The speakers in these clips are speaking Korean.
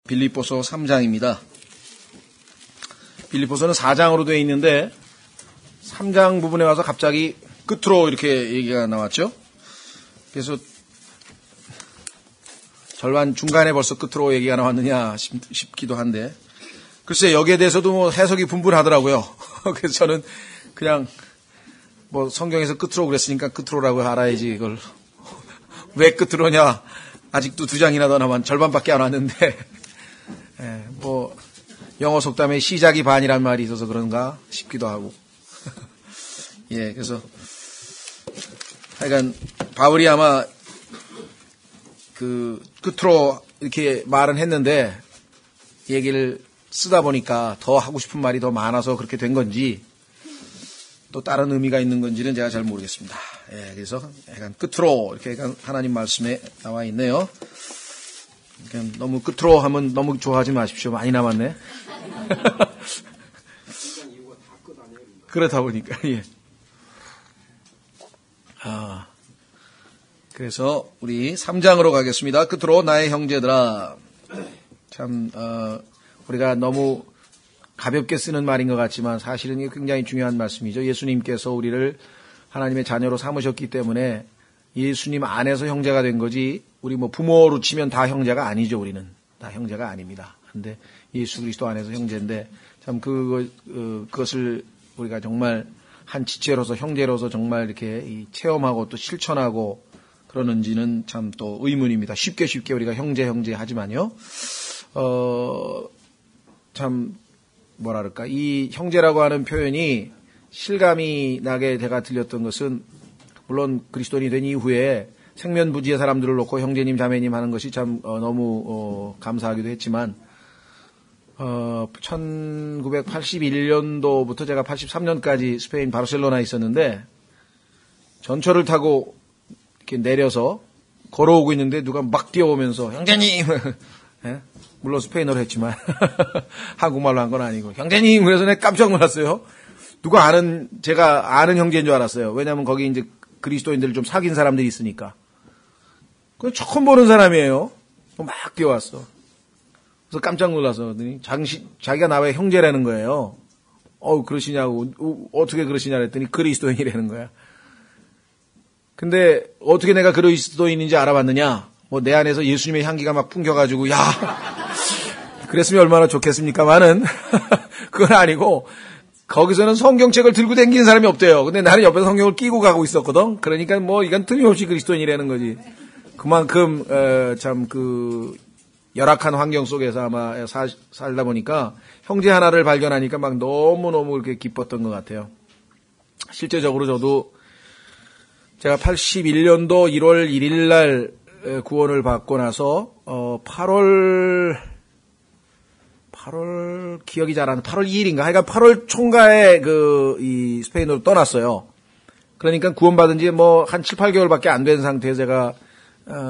빌립보서 3장입니다. 빌립보서는 4장으로 되어 있는데 3장 부분에 와서 갑자기 끝으로 이렇게 얘기가 나왔죠. 그래서 절반 중간에 벌써 끝으로 얘기가 나왔느냐 싶기도 한데, 글쎄 여기에 대해서도 뭐 해석이 분분하더라고요. 그래서 저는 그냥 뭐 성경에서 끝으로 그랬으니까 끝으로라고 알아야지, 이걸 왜 끝으로냐, 아직도 2장이나 더 남았, 절반밖에 안 왔는데, 뭐 영어 속담에 시작이 반이란 말이 있어서 그런가 싶기도 하고. 예, 그래서 하여간 바울이 아마 그 끝으로 이렇게 말은 했는데 얘기를 쓰다 보니까 더 하고 싶은 말이 더 많아서 그렇게 된 건지 또 다른 의미가 있는 건지는 제가 잘 모르겠습니다. 예, 그래서 약간 끝으로 이렇게 약간 하나님 말씀에 나와 있네요. 그냥 너무 끝으로 하면 너무 좋아하지 마십시오. 많이 남았네. 그렇다 보니까, 예. 그래서 우리 3장으로 가겠습니다. 끝으로 나의 형제들아. 참, 우리가 너무 가볍게 쓰는 말인 것 같지만 사실은 이게 굉장히 중요한 말씀이죠. 예수님께서 우리를 하나님의 자녀로 삼으셨기 때문에 예수님 안에서 형제가 된 거지, 우리 뭐 부모로 치면 다 형제가 아니죠. 우리는 다 형제가 아닙니다. 근데 예수 그리스도 안에서 형제인데, 참 그것을 우리가 정말 한 지체로서, 형제로서 정말 이렇게 체험하고 또 실천하고 그러는지는 참 또 의문입니다. 쉽게 우리가 형제 하지만요. 참 뭐라 그럴까, 이 형제라고 하는 표현이 실감이 나게 제가 들렸던 것은, 물론 그리스도인이 된 이후에 생면부지의 사람들을 놓고 형제님 자매님 하는 것이 참 너무 감사하기도 했지만, 1981년도부터 제가 83년까지 스페인 바르셀로나에 있었는데, 전철을 타고 이렇게 내려서 걸어오고 있는데 누가 막 뛰어오면서 형제님, 예? 물론 스페인어로 했지만 한국말로 한 건 아니고 형제님, 그래서 내가 깜짝 놀랐어요. 누가 제가 아는 형제인 줄 알았어요. 왜냐하면 거기 이제 그리스도인들을 좀 사귄 사람들이 있으니까. 그 처음 보는 사람이에요. 막 뛰어왔어. 그래서 깜짝 놀라서 자기가 나의 형제라는 거예요. 그러시냐고, 어떻게 그러시냐 그랬더니 그리스도인이라는 거야. 근데 어떻게 내가 그리스도인인지 알아봤느냐? 뭐 내 안에서 예수님의 향기가 막 풍겨가지고, 야, 그랬으면 얼마나 좋겠습니까만은 그건 아니고, 거기서는 성경책을 들고 다니는 사람이 없대요. 근데 나는 옆에서 성경을 끼고 가고 있었거든. 그러니까 뭐 이건 틀림없이 그리스도인이라는 거지. 그만큼 참 열악한 환경 속에서 아마 살다 보니까 형제 하나를 발견하니까 막 너무너무 이렇게 기뻤던 것 같아요. 실제적으로 저도 제가 81년도 1월 1일 날 구원을 받고 나서 8월 기억이 잘 안 나. 8월 2일인가? 하여간 8월 총가에 이 스페인으로 떠났어요. 그러니까 구원받은 지 뭐 한 7, 8개월밖에 안 된 상태에서 제가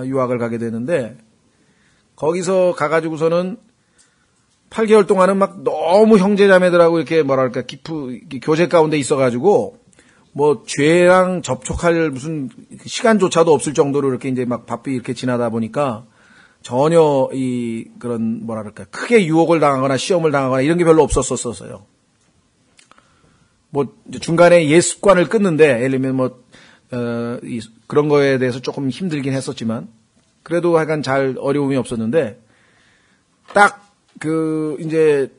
유학을 가게 되는데, 거기서 가가지고서는 8개월 동안은 막 너무 형제자매들하고 이렇게 뭐랄까 교제 가운데 있어가지고 뭐 죄랑 접촉할 무슨 시간조차도 없을 정도로 이렇게 이제 막 바삐 이렇게 지나다 보니까 전혀 그런 뭐랄까 크게 유혹을 당하거나 시험을 당하거나 이런 게 별로 없었어요. 뭐 중간에 옛 습관을 끊는데, 예를 들면 뭐 그런 거에 대해서 조금 힘들긴 했었지만 그래도 하여간 잘 어려움이 없었는데, 딱 이제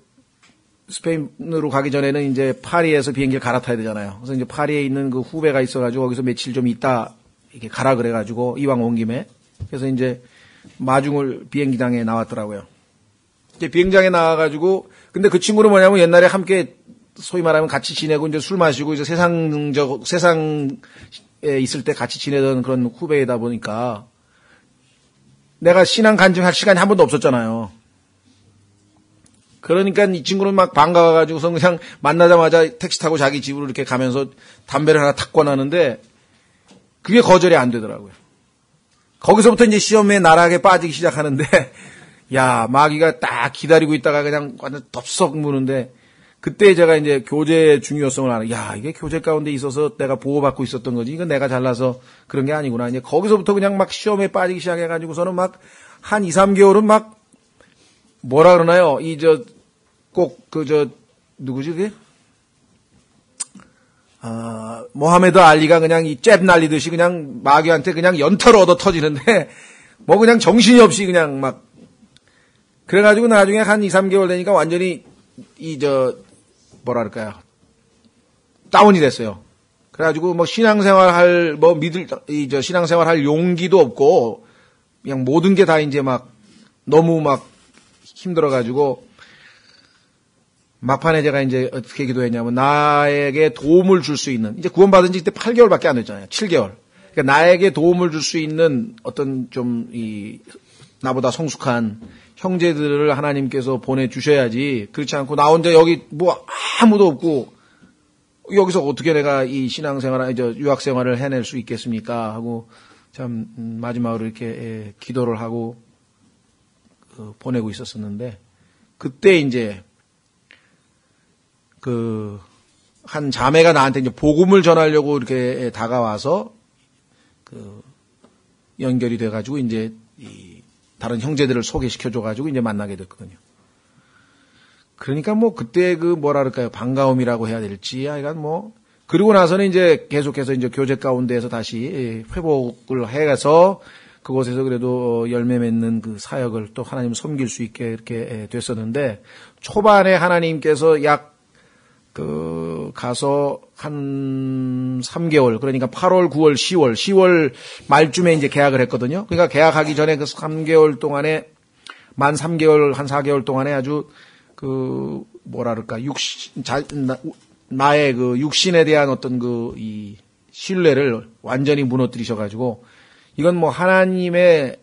스페인으로 가기 전에는 이제 파리에서 비행기를 갈아타야 되잖아요. 그래서 이제 파리에 있는 그 후배가 있어가지고 거기서 며칠 좀 있다 이렇게 가라 그래가지고 이왕 온 김에, 그래서 이제 마중을 비행기장에 나왔더라고요. 이제 비행장에 나와가지고, 근데 그 친구는 뭐냐면 옛날에 함께 소위 말하면 같이 지내고 이제 술 마시고 이제 세상에 있을 때 같이 지내던 그런 후배이다 보니까 내가 신앙 간증할 시간이 한 번도 없었잖아요. 그러니까 이 친구는 막 반가워가지고서 그냥 만나자마자 택시 타고 자기 집으로 이렇게 가면서 담배를 하나 탁 꺼내는데 그게 거절이 안 되더라고요. 거기서부터 이제 시험에 나락에 빠지기 시작하는데, 야, 마귀가 딱 기다리고 있다가 그냥 완전 덥석 무는데, 그때 제가 이제 교제의 중요성을 알아. 야, 이게 교제 가운데 있어서 내가 보호받고 있었던 거지. 이건 내가 잘나서 그런 게 아니구나. 이제 거기서부터 그냥 막 시험에 빠지기 시작해가지고서는 막 한 2, 3개월은 막 뭐라 그러나요? 꼭 누구지 그게? 모하메드 알리가 그냥 이 잽 날리듯이 그냥 마귀한테 그냥 연타로 얻어 터지는데, 뭐 그냥 정신이 없이 그냥 막, 그래가지고 나중에 한 2, 3개월 되니까 완전히 뭐랄까요. 다운이 됐어요. 그래가지고 뭐 신앙생활 할 용기도 없고, 그냥 모든 게 다 이제 막 너무 막 힘들어가지고, 막판에 제가 이제 어떻게 기도했냐면, 나에게 도움을 줄 수 있는, 이제 구원받은 지 그때 8개월밖에 안 됐잖아요. 7개월. 그러니까 나에게 도움을 줄 수 있는 어떤 나보다 성숙한 형제들을 하나님께서 보내주셔야지, 그렇지 않고 나 혼자 여기 뭐 아무도 없고, 여기서 어떻게 내가 이 신앙생활, 유학생활을 해낼 수 있겠습니까? 하고, 참, 마지막으로 이렇게 기도를 하고, 보내고 있었었는데, 그때 이제, 한 자매가 나한테 이제 복음을 전하려고 이렇게 다가와서, 연결이 돼가지고 이제, 다른 형제들을 소개시켜줘가지고 이제 만나게 됐거든요. 그러니까 뭐 그때 뭐라 그럴까요? 반가움이라고 해야 될지, 하여간 뭐, 그리고 나서는 이제 계속해서 이제 교제 가운데에서 다시 회복을 해가서 그곳에서 그래도 열매 맺는 그 사역을 또 하나님 섬길 수 있게 이렇게 됐었는데, 초반에 하나님께서 가서 한 3개월, 그러니까 8월, 9월, 10월 말쯤에 이제 계약을 했거든요. 그러니까 계약하기 전에 그 3개월 동안에, 만 3개월, 한 4개월 동안에 아주 뭐라 그럴까, 나의 육신에 대한 어떤 이 신뢰를 완전히 무너뜨리셔가지고, 이건 뭐 하나님의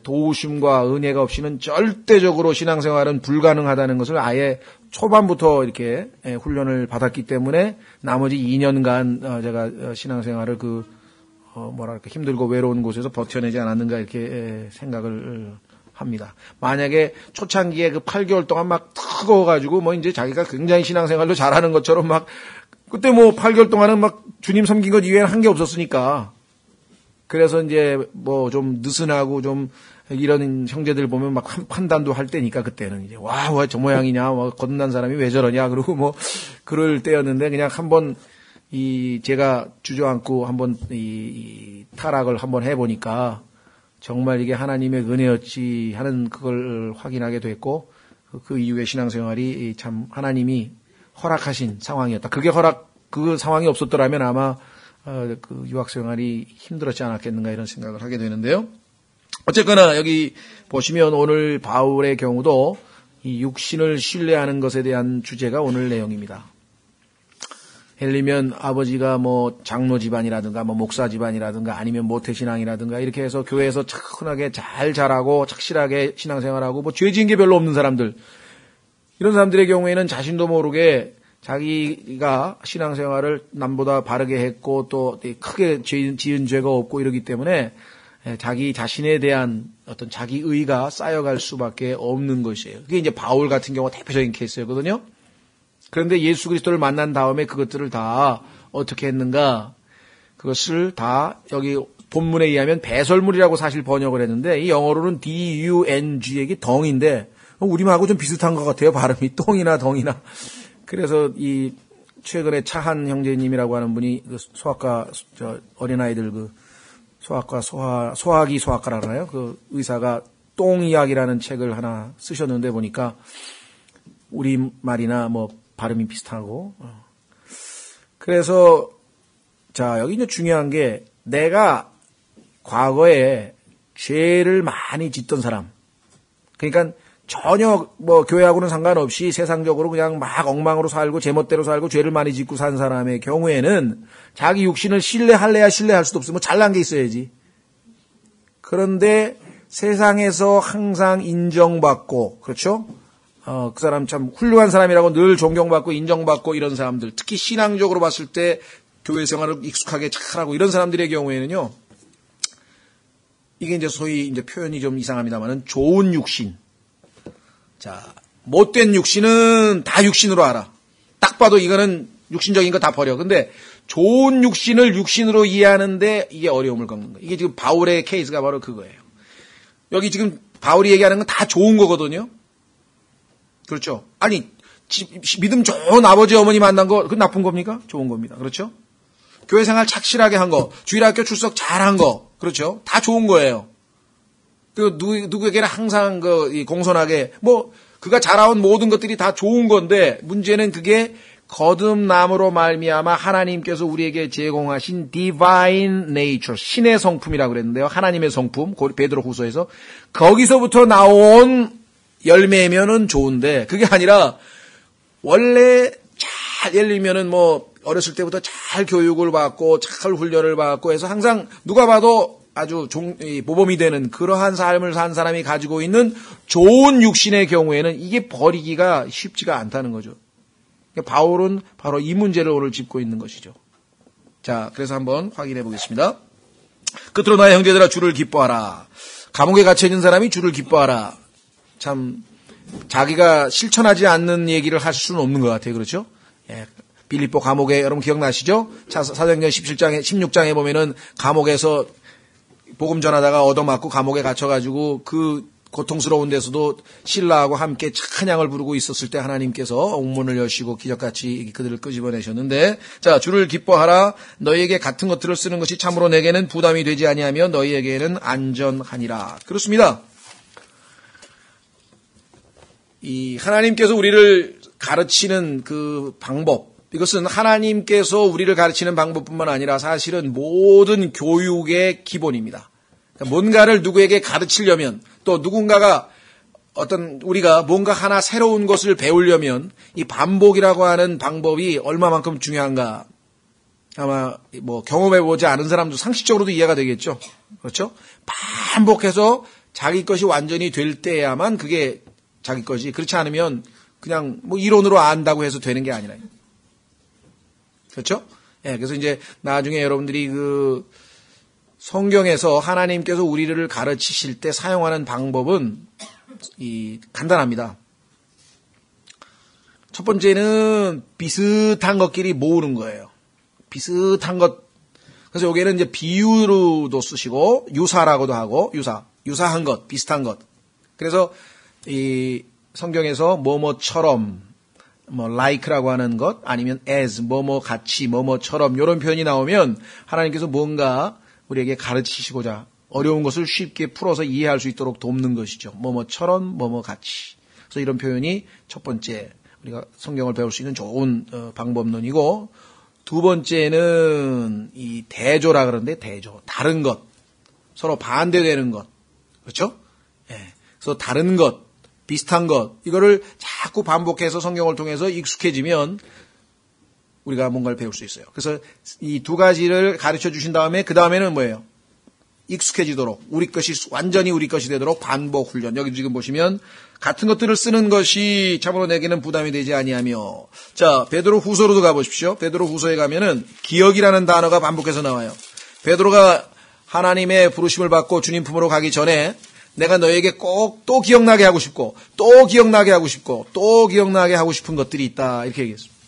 도우심과 은혜가 없이는 절대적으로 신앙생활은 불가능하다는 것을 아예 초반부터 이렇게 훈련을 받았기 때문에 나머지 2년간 제가 신앙생활을 뭐랄까 힘들고 외로운 곳에서 버텨내지 않았는가 이렇게 생각을 합니다. 만약에 초창기에 8개월 동안 막 뜨거워가지고 뭐 이제 자기가 굉장히 신앙생활도 잘하는 것처럼 막 그때 뭐 8개월 동안은 막 주님 섬긴 것 이외에는 한 게 없었으니까, 그래서 이제 뭐 좀 느슨하고 좀 이런 형제들 보면 막 판단도 할 때니까, 그때는 이제 와, 저 모양이냐, 뭐 거듭난 사람이 왜 저러냐, 그러고 뭐 그럴 때였는데, 그냥 한번 제가 주저앉고 한번 이 타락을 한번 해보니까 정말 이게 하나님의 은혜였지 하는 그걸 확인하게 됐고, 그 이후에 신앙생활이 참 하나님이 허락하신 상황이었다. 그 상황이 없었더라면 아마 그 유학생활이 힘들었지 않았겠는가 이런 생각을 하게 되는데요. 어쨌거나 여기 보시면 오늘 바울의 경우도 이 육신을 신뢰하는 것에 대한 주제가 오늘 내용입니다. 예를 들면 아버지가 뭐 장로 집안이라든가 뭐 목사 집안이라든가 아니면 모태신앙이라든가 이렇게 해서 교회에서 차분하게 잘 자라고 착실하게 신앙생활하고 뭐 죄 지은 게 별로 없는 사람들, 이런 사람들의 경우에는 자신도 모르게 자기가 신앙생활을 남보다 바르게 했고 또 크게 지은 죄가 없고 이러기 때문에 자기 자신에 대한 어떤 자기의가 쌓여갈 수밖에 없는 것이에요. 그게 이제 바울 같은 경우가 대표적인 케이스였거든요. 그런데 예수 그리스도를 만난 다음에 그것들을 다 어떻게 했는가? 그것을 다 여기 본문에 의하면 배설물이라고 사실 번역을 했는데, 이 영어로는 D-U-N-G의 덩인데 우리말하고 좀 비슷한 것 같아요. 발음이 똥이나 덩이나. 그래서 최근에 차한 형제님이라고 하는 분이 소아과 어린아이들 소아기 소아과라 그러나요? 그 의사가 똥이야기라는 책을 하나 쓰셨는데 보니까 우리말이나 뭐 발음이 비슷하고. 그래서 자, 여기 이제 중요한 게, 내가 과거에 죄를 많이 짓던 사람, 그러니까 전혀 뭐 교회하고는 상관없이 세상적으로 그냥 막 엉망으로 살고 제멋대로 살고 죄를 많이 짓고 산 사람의 경우에는 자기 육신을 신뢰할래야 신뢰할 수도 없어. 뭐 잘난 게 있어야지. 그런데 세상에서 항상 인정받고, 그렇죠? 그 사람 참 훌륭한 사람이라고 늘 존경받고 인정받고 이런 사람들, 특히 신앙적으로 봤을 때 교회 생활을 익숙하게 잘하고 이런 사람들의 경우에는요, 이게 이제 소위 이제 표현이 좀 이상합니다만은 좋은 육신. 자, 못된 육신은 다 육신으로 알아. 딱 봐도 이거는 육신적인 거 다 버려. 근데 좋은 육신을 육신으로 이해하는데 이게 어려움을 겪는 거예요. 이게 지금 바울의 케이스가 바로 그거예요. 여기 지금 바울이 얘기하는 건 다 좋은 거거든요. 그렇죠? 아니, 믿음 좋은 아버지 어머니 만난 거, 그건 나쁜 겁니까? 좋은 겁니다. 그렇죠? 교회 생활 착실하게 한 거, 주일학교 출석 잘한 거, 그렇죠? 다 좋은 거예요. 그 누구에게나 항상 공손하게 그가 자라온 모든 것들이 다 좋은 건데 문제는 그게 거듭남으로 말미암아 하나님께서 우리에게 제공하신 divine nature, 신의 성품이라고 그랬는데요. 하나님의 성품, 베드로후서에서 거기서부터 나온 열매면은 좋은데 그게 아니라 원래 잘 예를 들면은 어렸을 때부터 잘 교육을 받고 잘 훈련을 받고 해서 항상 누가 봐도 아주 모범이 되는 그러한 삶을 산 사람이 가지고 있는 좋은 육신의 경우에는 이게 버리기가 쉽지가 않다는 거죠. 바울은 바로 이 문제를 오늘 짚고 있는 것이죠. 자, 그래서 한번 확인해 보겠습니다. 끝으로 나의 형제들아 주를 기뻐하라. 감옥에 갇혀 있는 사람이 주를 기뻐하라. 참 자기가 실천하지 않는 얘기를 할 수는 없는 것 같아요. 그렇죠? 예. 빌립보 감옥에 여러분 기억나시죠? 사도행전 16장에 보면은 감옥에서 복음 전하다가 얻어맞고 감옥에 갇혀가지고 그 고통스러운 데서도 신라하고 함께 찬양을 부르고 있었을 때 하나님께서 옥문을 여시고 기적같이 그들을 끄집어내셨는데, 자, 주를 기뻐하라. 너희에게 같은 것들을 쓰는 것이 참으로 내게는 부담이 되지 아니하며 너희에게는 안전하니라. 그렇습니다. 이 하나님께서 우리를 가르치는 그 방법, 이것은 하나님께서 우리를 가르치는 방법뿐만 아니라 사실은 모든 교육의 기본입니다. 뭔가를 누구에게 가르치려면 또 누군가가 우리가 뭔가 하나 새로운 것을 배우려면 이 반복이라고 하는 방법이 얼마만큼 중요한가. 아마 경험해보지 않은 사람도 상식적으로도 이해가 되겠죠. 그렇죠? 반복해서 자기 것이 완전히 될 때야만 그게 자기 것이, 그렇지 않으면 그냥 이론으로 안다고 해서 되는 게 아니라. 그렇죠? 예, 그래서 이제 나중에 여러분들이 성경에서 하나님께서 우리를 가르치실 때 사용하는 방법은 간단합니다. 첫 번째는 비슷한 것끼리 모으는 거예요. 비슷한 것. 그래서 여기에는 이제 비유로도 쓰시고 유사라고도 하고 유사한 것, 비슷한 것. 그래서 이 성경에서 뭐뭐처럼 like라고 하는 것, 아니면 as, 같이, 뭐뭐처럼 이런 표현이 나오면 하나님께서 뭔가 우리에게 가르치시고자 어려운 것을 쉽게 풀어서 이해할 수 있도록 돕는 것이죠. 뭐뭐처럼, 같이. 그래서 이런 표현이 첫 번째 우리가 성경을 배울 수 있는 좋은 방법론이고, 두 번째는 이 대조라 그러는데 대조, 다른 것, 서로 반대되는 것, 그렇죠? 예. 그래서 다른 것, 비슷한 것, 이거를 자꾸 반복해서 성경을 통해서 익숙해지면 우리가 뭔가를 배울 수 있어요. 그래서 이 두 가지를 가르쳐 주신 다음에 그 다음에는 뭐예요? 익숙해지도록, 완전히 우리 것이 되도록 반복 훈련. 여기 지금 보시면 같은 것들을 쓰는 것이 참으로 내게는 부담이 되지 아니하며. 자, 베드로 후서로도 가보십시오. 베드로 후서에 가면은 기억이라는 단어가 반복해서 나와요. 베드로가 하나님의 부르심을 받고 주님 품으로 가기 전에 내가 너에게 꼭 또 기억나게 하고 싶고, 또 기억나게 하고 싶고, 또 기억나게 하고 싶은 것들이 있다. 이렇게 얘기했습니다.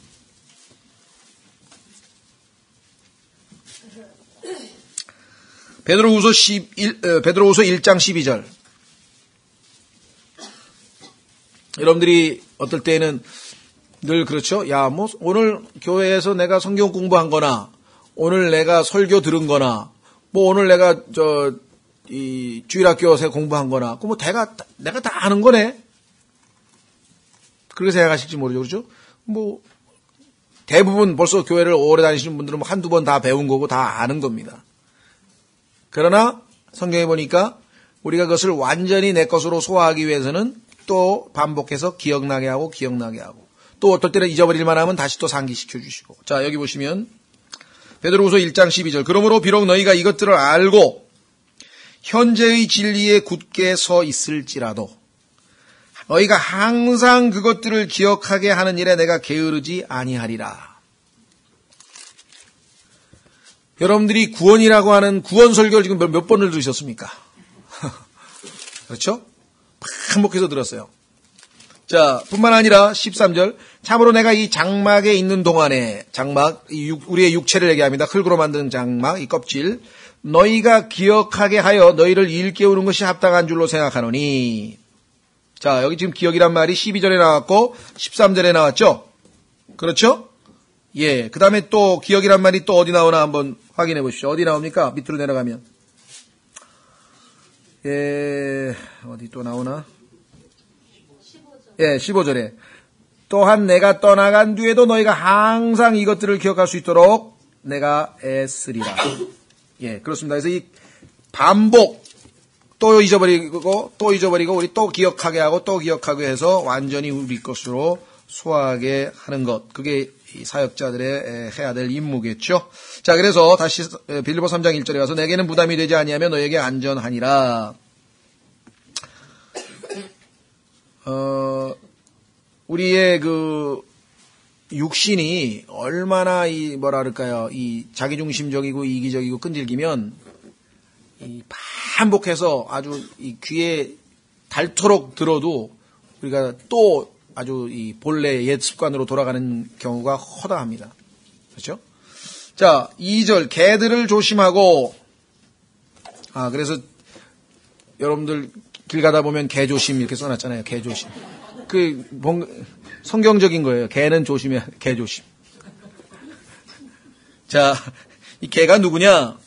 베드로후서 1장 12절. 여러분들이 어떨 때는 늘 그렇죠? 오늘 교회에서 내가 성경 공부한 거나, 오늘 내가 설교 들은 거나, 오늘 내가 이 주일학교에서 공부한 거나, 내가 다 아는 거네? 그렇게 생각하실지 모르죠. 그렇죠? 대부분 벌써 교회를 오래 다니시는 분들은 한두 번 다 배운 거고 다 아는 겁니다. 그러나 성경에 보니까 우리가 그것을 완전히 내 것으로 소화하기 위해서는 또 반복해서 기억나게 하고 또 어떨 때는 잊어버릴만 하면 다시 또 상기시켜 주시고. 자, 여기 보시면 베드로후서 1장 12절. 그러므로 비록 너희가 이것들을 알고 현재의 진리에 굳게 서 있을지라도 너희가 항상 그것들을 기억하게 하는 일에 내가 게으르지 아니하리라. 여러분들이 구원이라고 하는 구원 설교를 지금 몇 번을 들으셨습니까? 그렇죠? 반복해서 들었어요. 자, 뿐만 아니라 13절. 참으로 내가 이 장막에 있는 동안에, 우리의 육체를 얘기합니다. 흙으로 만든 장막, 이 껍질. 너희가 기억하게 하여 너희를 일깨우는 것이 합당한 줄로 생각하노니. 자, 여기 지금 기억이란 말이 12절에 나왔고 13절에 나왔죠? 그렇죠? 예. 그 다음에 또 기억이란 말이 또 어디 나오나 한번 확인해 보십시오. 어디 나옵니까? 밑으로 내려가면. 예, 어디 또 나오나? 예, 15절에. 또한 내가 떠나간 뒤에도 너희가 항상 이것들을 기억할 수 있도록 내가 애쓰리라. 예, 그렇습니다. 그래서 이 반복, 또 잊어버리고, 우리 또 기억하게 하고, 또 기억하게 해서 완전히 우리 것으로 소화하게 하는 것. 그게 이 사역자들의 해야 될 임무겠죠. 자, 그래서 다시 빌립보 3장 1절에 가서 내게는 부담이 되지 아니하면 너에게 안전하니라. 우리의 그 육신이 얼마나 이 자기중심적이고 이기적이고 끈질기면 이 반복해서 아주 이 귀에 닳도록 들어도 우리가 또 아주 이 본래 옛 습관으로 돌아가는 경우가 허다합니다. 그렇죠? 자, 2절 개들을 조심하고. 그래서 여러분들 길 가다 보면 개 조심 이렇게 써놨잖아요. 개 조심. 성경적인 거예요. 개는 조심해야 개 조심. 자, 이 개가 누구냐?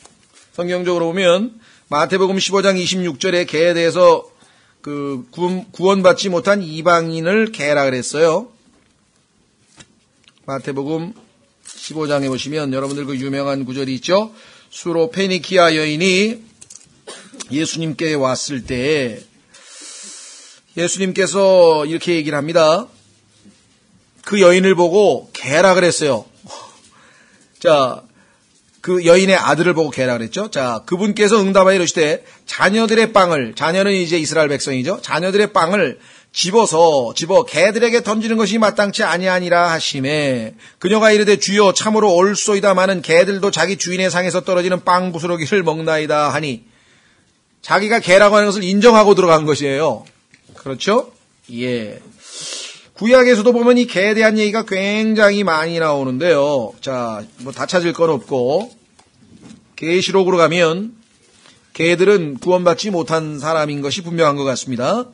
성경적으로 보면 마태복음 15장 26절에 개에 대해서 구원받지 못한 이방인을 개라 그랬어요. 마태복음 15장에 보시면 여러분들 그 유명한 구절이 있죠. 수로 페니키아 여인이 예수님께 왔을 때 예수님께서 이렇게 얘기를 합니다. 그 여인을 보고 개라 그랬어요. 자, 그 여인의 아들을 보고 개라 그랬죠. 자, 그분께서 응답하여 이르시되 자녀들의 빵을, 자녀는 이제 이스라엘 백성이죠. 자녀들의 빵을 집어 개들에게 던지는 것이 마땅치 아니하니라 하시매 그녀가 이르되 주여 참으로 옳소이다마는 개들도 자기 주인의 상에서 떨어지는 빵 부스러기를 먹나이다 하니 자기가 개라고 하는 것을 인정하고 들어간 것이에요. 그렇죠? 예. 구약에서도 보면 이 개에 대한 얘기가 굉장히 많이 나오는데요. 자, 뭐 다 찾을 건 없고 계시록으로 가면 개들은 구원받지 못한 사람인 것이 분명한 것 같습니다.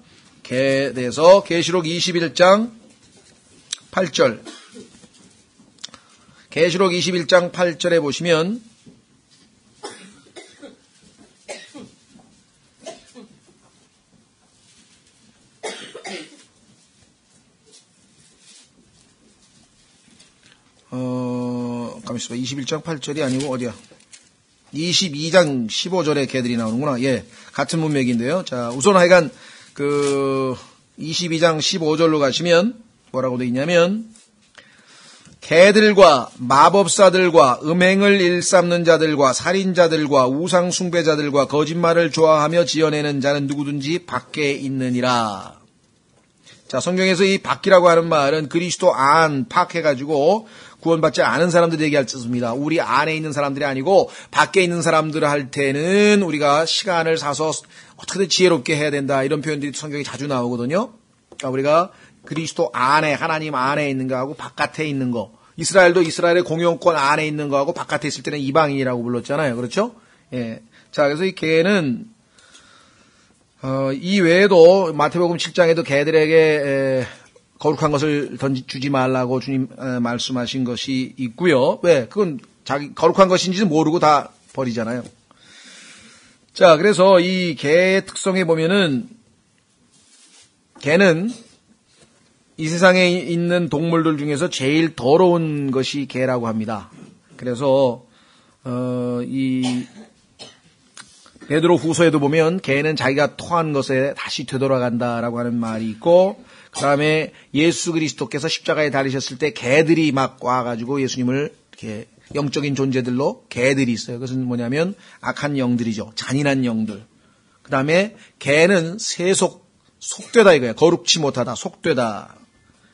개에 대해서 계시록 21장 8절. 계시록 21장 8절에 보시면 가만있어 봐. 21장 8절이 아니고 어디야? 22장 15절에 개들이 나오는구나. 예. 같은 문맥인데요. 자, 우선 하여간 22장 15절로 가시면 뭐라고 되어 있냐면 개들과 마법사들과 음행을 일삼는 자들과 살인자들과 우상 숭배자들과 거짓말을 좋아하며 지어내는 자는 누구든지 밖에 있느니라. 자, 성경에서 이 밖이라고 하는 말은 그리스도 안 팍해가지고 구원받지 않은 사람들 얘기할 뜻입니다. 우리 안에 있는 사람들이 아니고 밖에 있는 사람들 할 때는 우리가 시간을 사서 어떻게든 지혜롭게 해야 된다. 이런 표현들이 성경에 자주 나오거든요. 그러니까 우리가 그리스도 안에, 하나님 안에 있는 거하고 바깥에 있는 거. 이스라엘도 이스라엘의 공용권 안에 있는 거하고 바깥에 있을 때는 이방인이라고 불렀잖아요. 그렇죠? 예. 자, 그래서 이 개는 이 외에도 마태복음 7장에도 개들에게 거룩한 것을 주지 말라고 주님 말씀하신 것이 있고요. 왜? 그건 자기 거룩한 것인지도 모르고 다 버리잖아요. 자, 그래서 이 개의 특성에 보면은 개는 이 세상에 있는 동물들 중에서 제일 더러운 것이 개라고 합니다. 그래서 이 베드로 후서에도 보면 개는 자기가 토한 것에 다시 되돌아간다라고 하는 말이 있고 그 다음에 예수 그리스도께서 십자가에 달리셨을 때 개들이 막 와가지고 예수님을 이렇게 영적인 존재들로 개들이 있어요. 그것은 뭐냐면 악한 영들이죠. 잔인한 영들. 그 다음에 개는 속되다 이거예요. 거룩치 못하다, 속되다.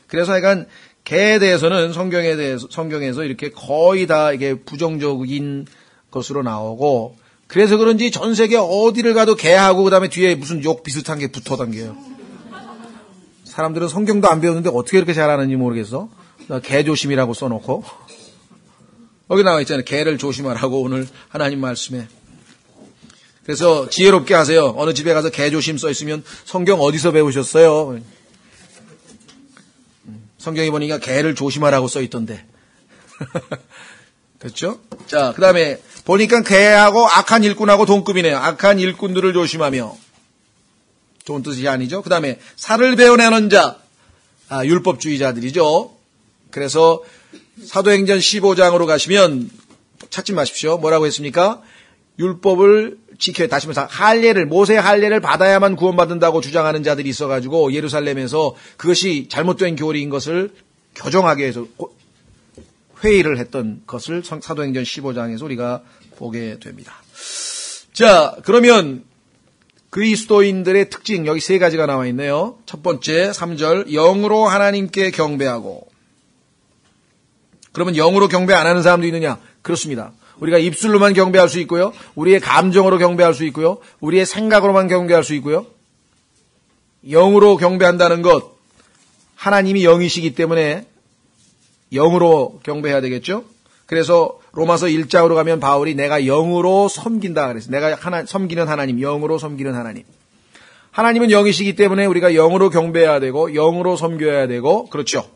그래서 약간 개에 대해서는 성경에서 이렇게 거의 다 이게 부정적인 것으로 나오고 그래서 그런지 전 세계 어디를 가도 개하고 그 다음에 뒤에 무슨 욕 비슷한 게 붙어 당겨요. 사람들은 성경도 안 배우는데 어떻게 이렇게 잘하는지 모르겠어. 개 조심이라고 써놓고. 여기 나와 있잖아요. 개를 조심하라고 오늘 하나님 말씀에. 그래서 지혜롭게 하세요. 어느 집에 가서 개조심 써 있으면 성경 어디서 배우셨어요? 성경에 보니까 개를 조심하라고 써 있던데. 그렇죠? 자, 그 다음에 보니까 개하고 악한 일꾼하고 동급이네요. 악한 일꾼들을 조심하며. 좋은 뜻이 아니죠. 그 다음에 살을 베어내는 자, 율법주의자들이죠. 그래서 사도행전 15장으로 가시면 찾지 마십시오. 뭐라고 했습니까? 율법을 지켜야, 다시 말해서 모세의 할례를 받아야만 구원받는다고 주장하는 자들이 있어가지고 예루살렘에서 그것이 잘못된 교리인 것을 교정하게 해서 회의를 했던 것을 사도행전 15장에서 우리가 보게 됩니다. 자, 그러면 그리스도인들의 특징, 여기 세 가지가 나와 있네요. 첫 번째, 3절, 영으로 하나님께 경배하고. 그러면 영으로 경배 안 하는 사람도 있느냐? 그렇습니다. 우리가 입술로만 경배할 수 있고요. 우리의 감정으로 경배할 수 있고요. 우리의 생각으로만 경배할 수 있고요. 영으로 경배한다는 것, 하나님이 영이시기 때문에 영으로 경배해야 되겠죠? 그래서 로마서 1장으로 가면 바울이 내가 영으로 섬긴다 그랬어요. 내가 섬기는 하나님, 영으로 섬기는 하나님. 하나님은 영이시기 때문에 우리가 영으로 경배해야 되고 영으로 섬겨야 되고 그렇죠.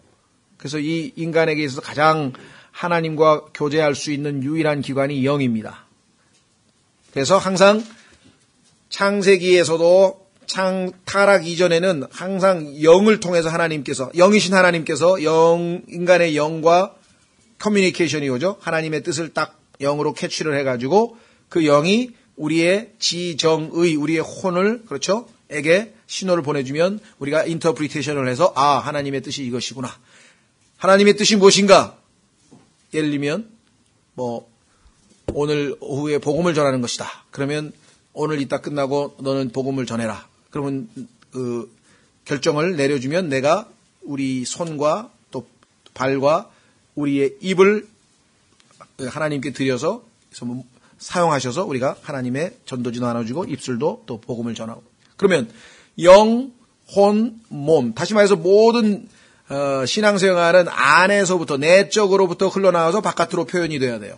그래서 이 인간에게 있어서 가장 하나님과 교제할 수 있는 유일한 기관이 영입니다. 그래서 항상 창세기에서도 타락 이전에는 항상 영을 통해서 하나님께서, 영이신 하나님께서 인간의 영과 커뮤니케이션이 오죠. 하나님의 뜻을 딱 영으로 캐치를 해가지고 그 영이 우리의 지정의, 우리의 혼을, 그렇죠? 에게 신호를 보내주면 우리가 인터프리테이션을 해서 하나님의 뜻이 이것이구나. 하나님의 뜻이 무엇인가? 예를 들면 오늘 오후에 복음을 전하는 것이다. 그러면 오늘 이따 끝나고 너는 복음을 전해라. 그러면 결정을 내려주면 내가 우리 손과 또 발과 우리의 입을 하나님께 드려서 사용하셔서 우리가 하나님의 전도지도 나눠주고 입술도 또 복음을 전하고. 그러면 영, 혼, 몸. 다시 말해서 모든 신앙생활은 안에서부터 내적으로부터 흘러나와서 바깥으로 표현이 돼야 돼요.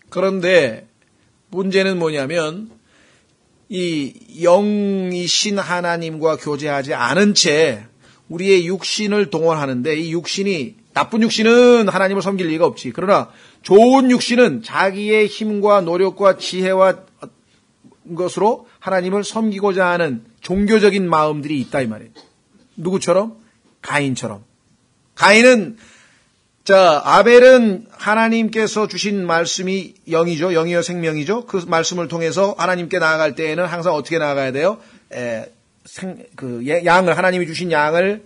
그런데 문제는 뭐냐면 이 영이신 하나님과 교제하지 않은 채 우리의 육신을 동원하는데 이 육신이, 나쁜 육신은 하나님을 섬길 리가 없지. 그러나 좋은 육신은 자기의 힘과 노력과 지혜와 것으로 하나님을 섬기고자 하는 종교적인 마음들이 있다 이 말이에요. 누구처럼? 가인처럼. 가인은 아벨은 하나님께서 주신 말씀이 영이죠. 영이요 생명이죠. 그 말씀을 통해서 하나님께 나아갈 때에는 항상 어떻게 나아가야 돼요? 양을, 하나님이 주신 양을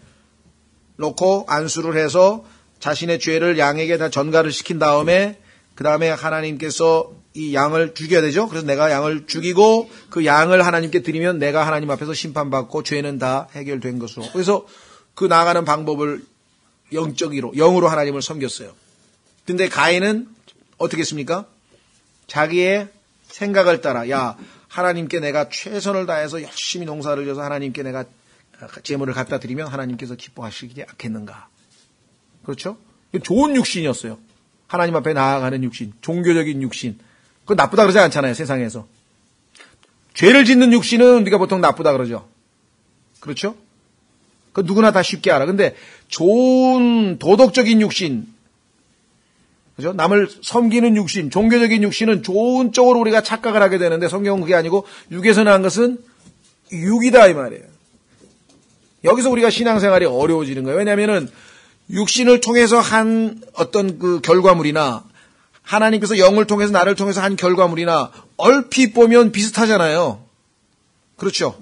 놓고 안수를 해서 자신의 죄를 양에게 다 전가를 시킨 다음에 그 다음에 하나님께서 이 양을 죽여야 되죠. 그래서 내가 양을 죽이고 그 양을 하나님께 드리면 내가 하나님 앞에서 심판받고 죄는 다 해결된 것으로. 그래서 그 나아가는 방법을 영으로 하나님을 섬겼어요. 근데 가인은 어떻게 했습니까? 자기의 생각을 따라, 하나님께 내가 최선을 다해서 열심히 농사를 져서 하나님께 내가 제물을 갖다 드리면 하나님께서 기뻐하시지 않겠는가. 그렇죠? 좋은 육신이었어요. 하나님 앞에 나아가는 육신, 종교적인 육신. 그건 나쁘다 그러지 않잖아요, 세상에서. 죄를 짓는 육신은 우리가 보통 나쁘다 그러죠. 그렇죠? 그 누구나 다 쉽게 알아. 근데 좋은 도덕적인 육신, 그죠? 남을 섬기는 육신, 종교적인 육신은 좋은 쪽으로 우리가 착각을 하게 되는데 성경은 그게 아니고 육에서 난 것은 육이다 이 말이에요. 여기서 우리가 신앙생활이 어려워지는 거예요. 왜냐하면은 육신을 통해서 한 어떤 그 결과물이나 하나님께서 영을 통해서 나를 통해서 한 결과물이나 얼핏 보면 비슷하잖아요. 그렇죠?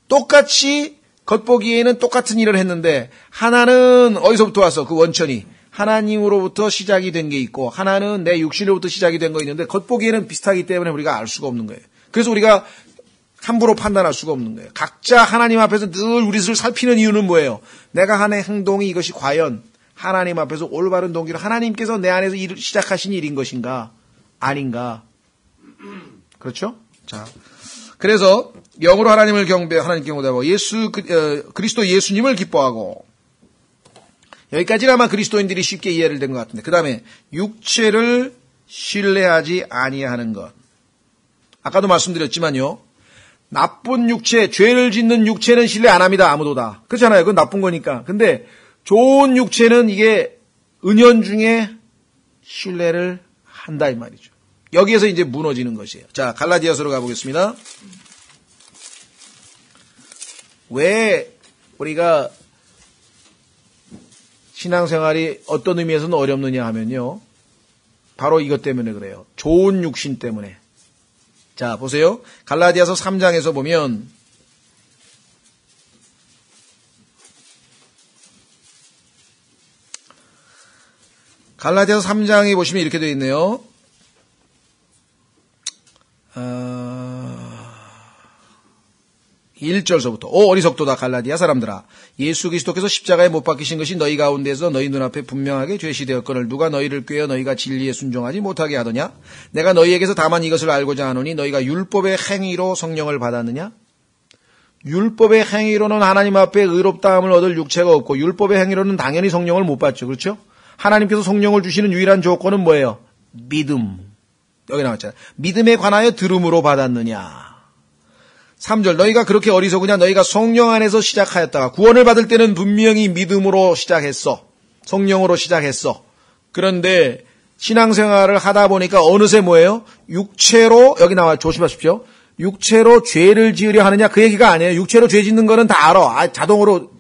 똑같이 겉보기에는 똑같은 일을 했는데 하나는 어디서부터 왔어? 그 원천이 하나님으로부터 시작이 된 게 있고 하나는 내 육신으로부터 시작이 된 거 있는데 겉보기에는 비슷하기 때문에 우리가 알 수가 없는 거예요. 그래서 우리가 함부로 판단할 수가 없는 거예요. 각자 하나님 앞에서 늘 우리를 살피는 이유는 뭐예요? 내가 하는 행동이 이것이 과연 하나님 앞에서 올바른 동기로 하나님께서 내 안에서 시작하신 일인 것인가 아닌가. 그렇죠? 자, 그래서 영으로 하나님을 하나님께 경배하고 그리스도 예수님을 기뻐하고. 여기까지는 아마 그리스도인들이 쉽게 이해를 된 것 같은데 그 다음에 육체를 신뢰하지 아니하는 것. 아까도 말씀드렸지만요. 나쁜 육체, 죄를 짓는 육체는 신뢰 안 합니다. 아무도 다. 그렇잖아요. 그건 나쁜 거니까. 근데 좋은 육체는 이게 은연중에 신뢰를 한다 이 말이죠. 여기에서 이제 무너지는 것이에요. 자, 갈라디아서로 가보겠습니다. 왜 우리가 신앙생활이 어떤 의미에서는 어렵느냐 하면요. 바로 이것 때문에 그래요. 좋은 육신 때문에. 자, 보세요. 갈라디아서 3장에서 보면 갈라디아서 3장에 보시면 이렇게 되어 있네요. 1절서부터 어리석도다 갈라디아 사람들아 예수 그리스도께서 십자가에 못 박히신 것이 너희 가운데서 너희 눈앞에 분명하게 죄시되었거늘 누가 너희를 꾀어 너희가 진리에 순종하지 못하게 하더냐 내가 너희에게서 다만 이것을 알고자 하노니 너희가 율법의 행위로 성령을 받았느냐 율법의 행위로는 하나님 앞에 의롭다함을 얻을 육체가 없고 율법의 행위로는 당연히 성령을 못 받죠. 그렇죠? 하나님께서 성령을 주시는 유일한 조건은 뭐예요? 믿음. 여기 나왔잖아요. 믿음에 관하여 들음으로 받았느냐. 3절 너희가 그렇게 어리석으냐 너희가 성령 안에서 시작하였다가 구원을 받을 때는 분명히 믿음으로 시작했어. 성령으로 시작했어. 그런데 신앙생활을 하다 보니까 어느새 뭐예요? 육체로 여기 나와 조심하십시오. 육체로 죄를 지으려 하느냐 그 얘기가 아니에요. 육체로 죄 짓는 거는 다 알아. 자동으로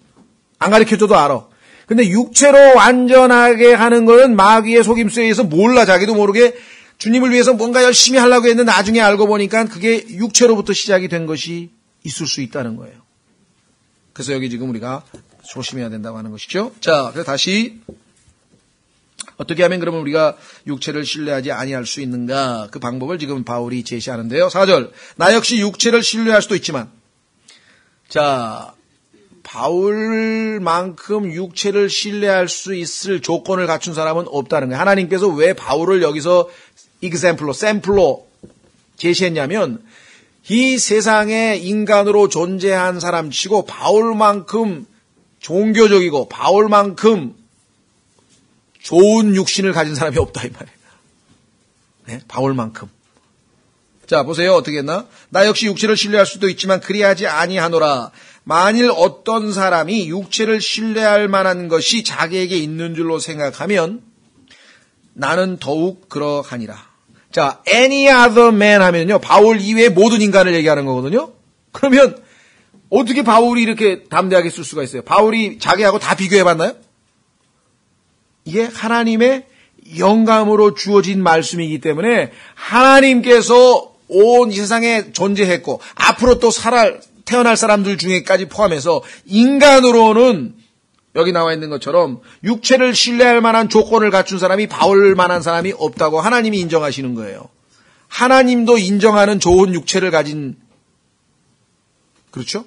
안 가르쳐줘도 알아. 근데 육체로 완전하게 하는 거는 마귀의 속임수에 의해서 몰라. 자기도 모르게 주님을 위해서 뭔가 열심히 하려고 했는데 나중에 알고 보니까 그게 육체로부터 시작이 된 것이 있을 수 있다는 거예요. 그래서 여기 지금 우리가 조심해야 된다고 하는 것이죠. 자, 그래서 다시 어떻게 하면 그러면 우리가 육체를 신뢰하지 아니할 수 있는가? 그 방법을 지금 바울이 제시하는데요. 4절 나 역시 육체를 신뢰할 수도 있지만 자 바울만큼 육체를 신뢰할 수 있을 조건을 갖춘 사람은 없다는 거예요. 하나님께서 왜 바울을 여기서 example로, 샘플로 제시했냐면 이 세상에 인간으로 존재한 사람치고 바울만큼 종교적이고 바울만큼 좋은 육신을 가진 사람이 없다 이 말이에요. 네? 바울만큼. 자 보세요. 어떻게 했나? 나 역시 육체를 신뢰할 수도 있지만 그리하지 아니하노라. 만일 어떤 사람이 육체를 신뢰할 만한 것이 자기에게 있는 줄로 생각하면 나는 더욱 그러하니라. 자, any other man 하면요. 바울 이외의 모든 인간을 얘기하는 거거든요. 그러면 어떻게 바울이 이렇게 담대하게 쓸 수가 있어요? 바울이 자기하고 다 비교해봤나요? 이게 하나님의 영감으로 주어진 말씀이기 때문에 하나님께서 온 이 세상에 존재했고 앞으로 또 태어날 사람들 중에까지 포함해서 인간으로는 여기 나와 있는 것처럼 육체를 신뢰할 만한 조건을 갖춘 사람이 바울만한 사람이 없다고 하나님이 인정하시는 거예요. 하나님도 인정하는 좋은 육체를 가진 그렇죠?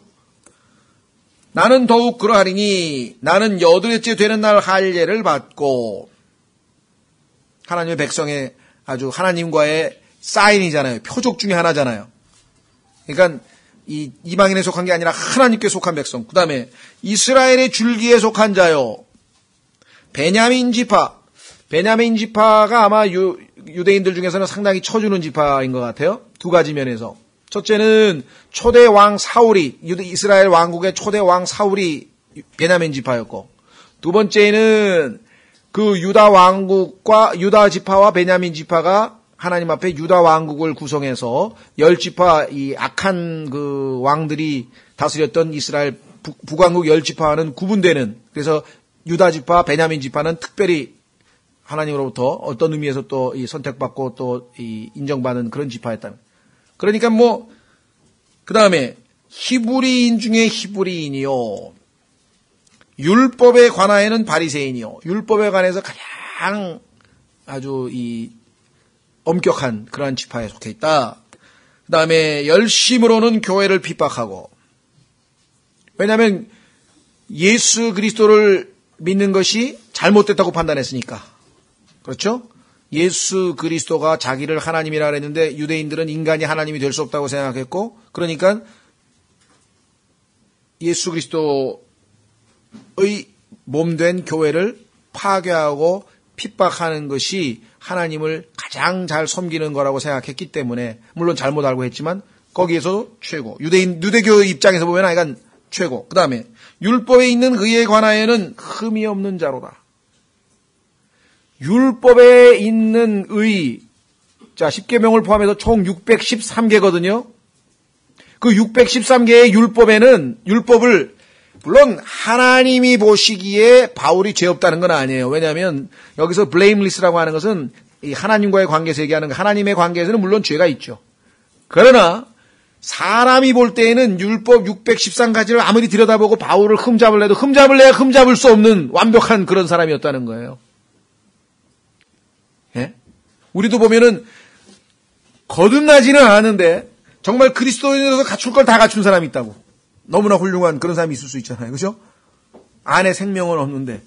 나는 더욱 그러하리니 나는 8회째 되는 날 할례를 받고 하나님의 백성의 아주 하나님과의 사인이잖아요. 표적 중에 하나잖아요. 그러니까 이 이방인에 속한 게 아니라 하나님께 속한 백성. 그 다음에 이스라엘의 줄기에 속한 자요. 베냐민 지파가 아마 유대인들 중에서는 상당히 쳐주는 지파인 것 같아요. 두 가지 면에서. 첫째는 초대 왕 사울이 이스라엘 왕국의 초대 왕 사울이 베냐민 지파였고 두 번째는 그 유다 왕국과 유다 지파와 베냐민 지파가 하나님 앞에 유다 왕국을 구성해서 10지파 이 악한 그 왕들이 다스렸던 이스라엘 북왕국 10지파와는 구분되는 그래서 유다 지파, 베냐민 지파는 특별히 하나님으로부터 어떤 의미에서 또 이 선택받고 또 이 인정받는 그런 지파였다는. 그러니까 그 다음에 히브리인 중에 히브리인이요. 율법에 관하여는 바리새인이요. 율법에 관해서 가장 아주 엄격한 그러한 지파에 속해 있다. 그 다음에 열심으로는 교회를 핍박하고 왜냐하면 예수 그리스도를 믿는 것이 잘못됐다고 판단했으니까. 그렇죠? 예수 그리스도가 자기를 하나님이라 그랬는데 유대인들은 인간이 하나님이 될 수 없다고 생각했고 그러니까 예수 그리스도의 몸된 교회를 파괴하고 핍박하는 것이 하나님을 가장 잘 섬기는 거라고 생각했기 때문에, 물론 잘못 알고 했지만 거기에서 최고. 유대교 입장에서 보면 하여간 최고. 그 다음에 율법에 있는 의에 관하여는 흠이 없는 자로다. 율법에 있는 의, 자, 10계명을 포함해서 총 613개거든요. 그 613개의 율법을 물론 하나님이 보시기에 바울이 죄 없다는 건 아니에요. 왜냐하면 여기서 blameless라고 하는 것은 이 하나님과의 관계에서 얘기하는 거, 하나님의 관계에서는 물론 죄가 있죠. 그러나 사람이 볼 때에는 율법 613가지를 아무리 들여다보고 바울을 흠잡을래도 흠잡을 수 없는 완벽한 그런 사람이었다는 거예요. 예? 우리도 보면은 거듭나지는 않았는데 정말 그리스도인으로서 갖출 걸 다 갖춘 사람이 있다고. 너무나 훌륭한 그런 사람이 있을 수 있잖아요. 그렇죠? 안에 생명은 없는데.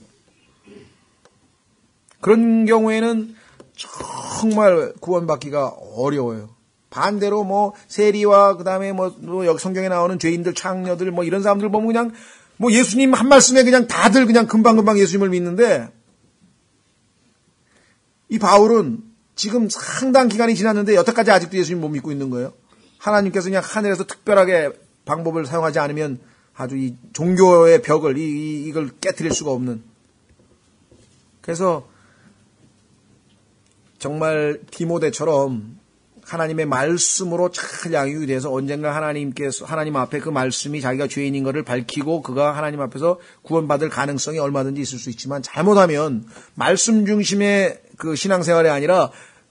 그런 경우에는 정말 구원받기가 어려워요. 반대로 뭐 세리와 그다음에 뭐 여기 성경에 나오는 죄인들, 창녀들 뭐 이런 사람들 보면 그냥 뭐 예수님 한 말씀에 그냥 다들 그냥 금방금방 예수님을 믿는데, 이 바울은 지금 상당 기간이 지났는데 여태까지 아직도 예수님 못 믿고 있는 거예요. 하나님께서 그냥 하늘에서 특별하게 방법을 사용하지 않으면 아주 이 종교의 벽을 이걸 깨트릴 수가 없는. 그래서 정말 디모데처럼 하나님의 말씀으로 잘 양육이 돼서 언젠가 하나님 앞에 그 말씀이 자기가 죄인인 것을 밝히고 그가 하나님 앞에서 구원받을 가능성이 얼마든지 있을 수 있지만, 잘못하면 말씀 중심의 그 신앙생활이 아니라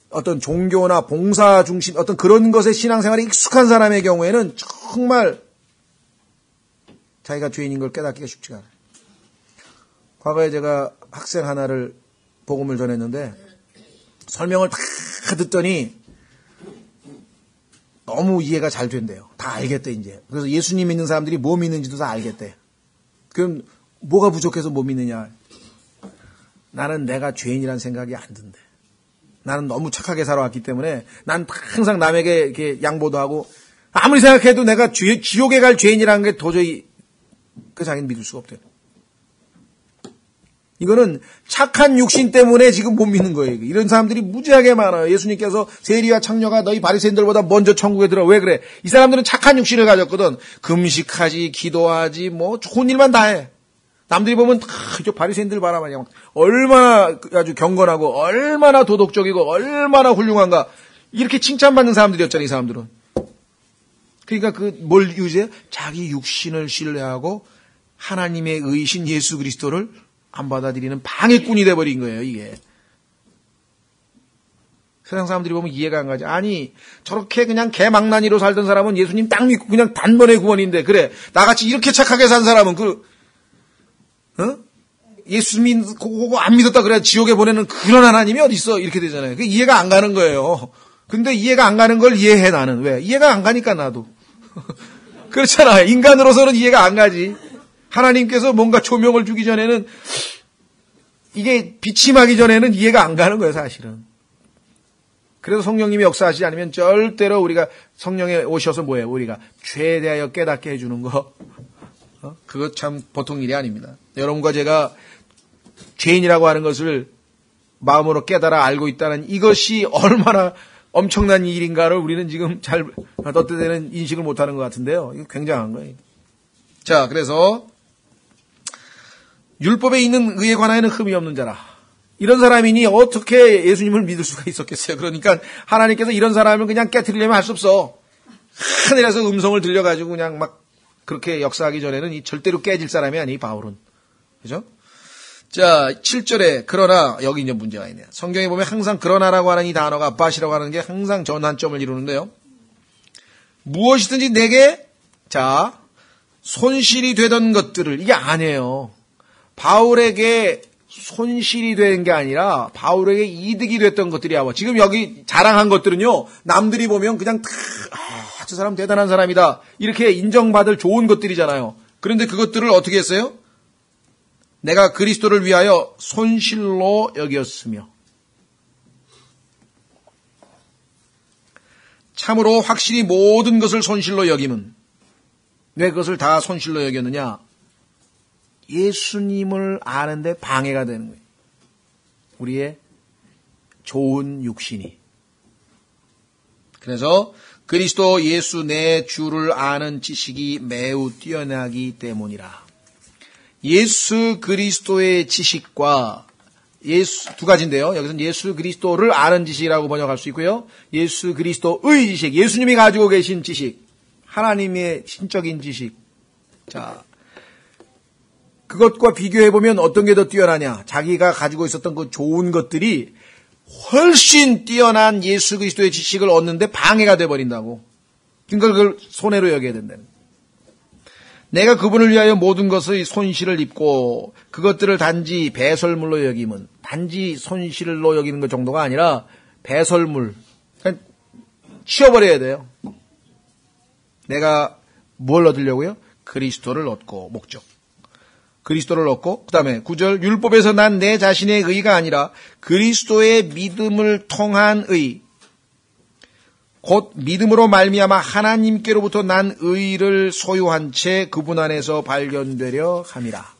어떤 종교나 봉사 중심 어떤 그런 것에 신앙생활에 익숙한 사람의 경우에는 정말 자기가 죄인인 걸 깨닫기가 쉽지가 않아요. 과거에 제가 학생 하나를 복음을 전했는데 설명을 다 듣더니 너무 이해가 잘 된대요. 다 알겠대 이제. 그래서 예수님 믿는 사람들이 뭐 믿는지도 다 알겠대. 그럼 뭐가 부족해서 못 믿느냐? 나는 내가 죄인이란 생각이 안 든대. 나는 너무 착하게 살아왔기 때문에 난 항상 남에게 이렇게 양보도 하고, 아무리 생각해도 내가 지옥에 갈 죄인이라는 게 도저히 그 자기는 믿을 수가 없대요. 이거는 착한 육신 때문에 지금 못 믿는 거예요. 이런 사람들이 무지하게 많아요. 예수님께서 세리와 창녀가 너희 바리새인들보다 먼저 천국에 들어. 왜 그래? 이 사람들은 착한 육신을 가졌거든. 금식하지, 기도하지, 뭐 좋은 일만 다 해. 남들이 보면 저 바리새인들 봐라 말이야. 얼마나 아주 경건하고 얼마나 도덕적이고 얼마나 훌륭한가. 이렇게 칭찬받는 사람들이었잖아요, 이 사람들은. 그러니까 뭘 유지해? 자기 육신을 신뢰하고 하나님의 의신 예수 그리스도를 안 받아들이는 방해꾼이 돼버린 거예요, 이게. 세상 사람들이 보면 이해가 안 가지. 아니, 저렇게 그냥 개망나니로 살던 사람은 예수님 딱 믿고 그냥 단번에 구원인데, 그래, 나같이 이렇게 착하게 산 사람은 예수 믿고 안 믿었다 그래 지옥에 보내는 그런 하나님이 어디 있어? 이렇게 되잖아요. 그게 이해가 안 가는 거예요. 근데 이해가 안 가는 걸 이해해, 나는. 왜? 이해가 안 가니까, 나도. 그렇잖아요. 인간으로서는 이해가 안 가지. 하나님께서 뭔가 조명을 주기 전에는, 이게 비침하기 전에는 이해가 안 가는 거예요, 사실은. 그래서 성령님이 역사하시지 않으면 절대로 우리가 성령에 오셔서 뭐예요? 우리가 죄에 대하여 깨닫게 해주는 거. 그거 참 보통 일이 아닙니다. 여러분과 제가 죄인이라고 하는 것을 마음으로 깨달아 알고 있다는 이것이 얼마나 엄청난 일인가를 우리는 지금 잘 떳떳되는 인식을 못하는 것 같은데요. 이거 굉장한 거예요. 자, 그래서 율법에 있는 의에 관하여는 흠이 없는 자라. 이런 사람이니 어떻게 예수님을 믿을 수가 있었겠어요. 그러니까 하나님께서 이런 사람을 그냥 깨트리려면 할 수 없어. 하늘에서 음성을 들려가지고 그냥 막 그렇게 역사하기 전에는 이 절대로 깨질 사람이 아니, 바울은. 그죠? 자, 7절에 그러나, 여기 이제 문제가 있네요. 성경에 보면 항상 그러나라고 하는 이 단어가 밭이라고 하는 게 항상 전환점을 이루는데요. 무엇이든지 내게, 자, 손실이 되던 것들을, 이게 아니에요. 바울에게 손실이 된 게 아니라 바울에게 이득이 됐던 것들이야. 지금 여기 자랑한 것들은요, 남들이 보면 그냥 저 사람 대단한 사람이다, 이렇게 인정받을 좋은 것들이잖아요. 그런데 그것들을 어떻게 했어요? 내가 그리스도를 위하여 손실로 여겼으며, 참으로 확실히 모든 것을 손실로 여김은, 왜 그것을 다 손실로 여겼느냐? 예수님을 아는데 방해가 되는 거예요. 우리의 좋은 육신이. 그래서 그리스도 예수 내 주를 아는 지식이 매우 뛰어나기 때문이라. 예수 그리스도의 지식과 두 가지인데요. 여기서는 예수 그리스도를 아는 지식이라고 번역할 수 있고요. 예수 그리스도의 지식, 예수님이 가지고 계신 지식, 하나님의 신적인 지식. 자, 그것과 비교해보면 어떤 게 더 뛰어나냐. 자기가 가지고 있었던 그 좋은 것들이 훨씬 뛰어난 예수 그리스도의 지식을 얻는데 방해가 돼버린다고. 그러니까 그걸 손해로 여겨야 된다는. 내가 그분을 위하여 모든 것의 손실을 입고 그것들을 단지 배설물로 여김은, 단지 손실로 여기는 것 정도가 아니라 배설물, 그냥 치워버려야 돼요. 내가 뭘 얻으려고요? 그리스도를 얻고, 목적. 그리스도를 얻고, 그 다음에 9절, 율법에서 난 내 자신의 의가 아니라 그리스도의 믿음을 통한 의, 곧 믿음으로 말미암아 하나님께로부터 난 의를 소유한 채 그분 안에서 발견되려 함이라.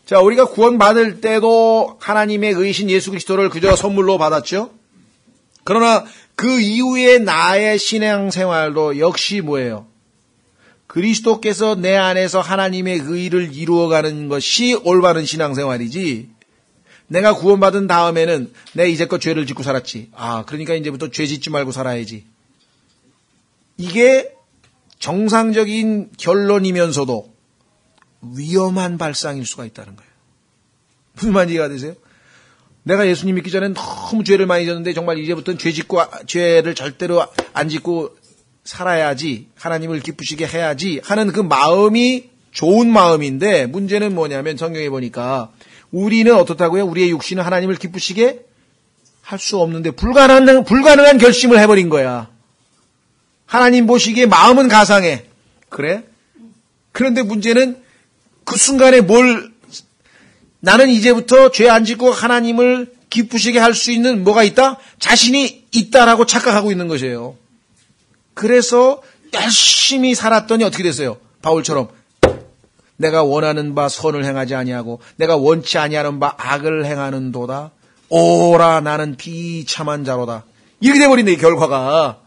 자, 우리가 구원받을 때도 하나님의 의신 예수 그리스도를 그저 선물로 받았죠. 그러나 그 이후에 나의 신앙생활도 역시 뭐예요? 그리스도께서 내 안에서 하나님의 의를 이루어가는 것이 올바른 신앙생활이지. 내가 구원받은 다음에는 내 이제껏 죄를 짓고 살았지. 그러니까 이제부터 죄 짓지 말고 살아야지. 이게 정상적인 결론이면서도 위험한 발상일 수가 있다는 거예요. 무슨 말인지 이해가 되세요? 내가 예수님 믿기 전에 너무 죄를 많이 졌는데 정말 이제부터는 죄를 절대로 안 짓고 살아야지, 하나님을 기쁘시게 해야지 하는 그 마음이 좋은 마음인데, 문제는 뭐냐면 성경에 보니까 우리는 어떻다고요? 우리의 육신은 하나님을 기쁘시게 할 수 없는데 불가능한 결심을 해버린 거야. 하나님 보시기에 마음은 가상해. 그래? 그런데 문제는 그 순간에 나는 이제부터 죄 안 짓고 하나님을 기쁘시게 할 수 있는 뭐가 있다? 자신이 있다라고 착각하고 있는 것이에요. 그래서 열심히 살았더니 어떻게 됐어요? 바울처럼 내가 원하는 바 선을 행하지 아니하고 내가 원치 아니하는 바 악을 행하는도다. 오라 나는 비참한 자로다. 이렇게 돼버린다, 이 결과가.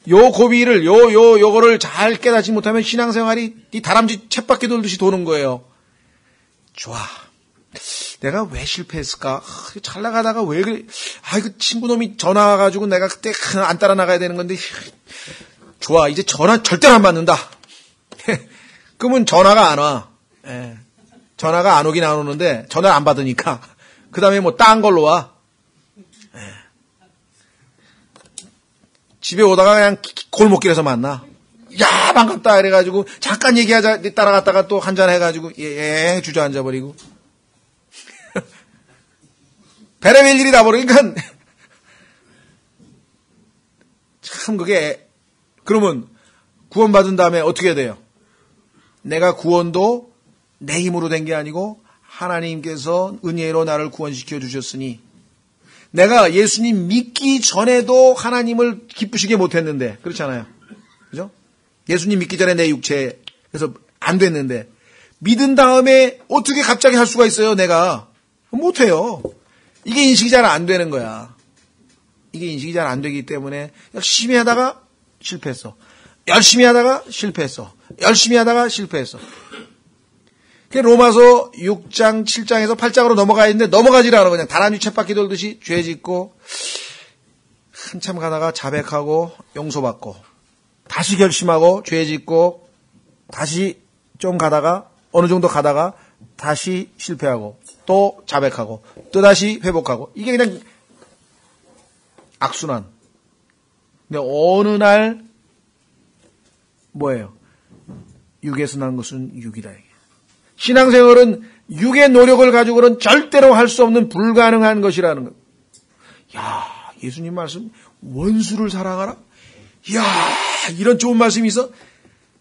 요 고비를, 요거를 잘 깨닫지 못하면 신앙생활이 이 다람쥐 쳇바퀴 돌듯이 도는 거예요. 좋아. 내가 왜 실패했을까? 잘 나가다가 왜 그래? 그 친구놈이 전화 와가지고 내가 그때 안 따라 나가야 되는 건데. 좋아. 이제 전화 절대로 안 받는다. 그러면 전화가 안 와. 전화가 안 오긴 안 오는데 전화를 안 받으니까. 그 다음에 뭐 딴 걸로 와. 집에 오다가 그냥 골목길에서 만나. 야, 반갑다. 이래가지고, 잠깐 얘기하자. 따라갔다가 또 한잔 해가지고, 주저앉아버리고. 베레벨 일이 나버리니까, 참 그게, 그러면 구원받은 다음에 어떻게 돼요? 내가 구원도 내 힘으로 된 게 아니고, 하나님께서 은혜로 나를 구원시켜 주셨으니, 내가 예수님 믿기 전에도 하나님을 기쁘시게 못했는데, 그렇잖아요. 그죠? 예수님 믿기 전에 내 육체에서 안 됐는데, 믿은 다음에 어떻게 갑자기 할 수가 있어요, 내가? 못해요. 이게 인식이 잘 안 되는 거야. 이게 인식이 잘 안 되기 때문에 열심히 하다가 실패했어. 열심히 하다가 실패했어. 열심히 하다가 실패했어. 로마서 6장, 7장에서 8장으로 넘어가야 했는데 넘어가질 않아. 그냥 다람쥐 쳇바퀴 돌듯이 죄 짓고 한참 가다가 자백하고 용서받고 다시 결심하고 죄 짓고 다시 좀 가다가 어느 정도 가다가 다시 실패하고 또 자백하고 또 다시 회복하고 이게 그냥 악순환. 근데 어느 날 뭐예요? 육에서 난 것은 육이다. 신앙생활은 육의 노력을 가지고는 절대로 할 수 없는 불가능한 것이라는 것. 야, 예수님 말씀 원수를 사랑하라? 야, 이런 좋은 말씀이 있어?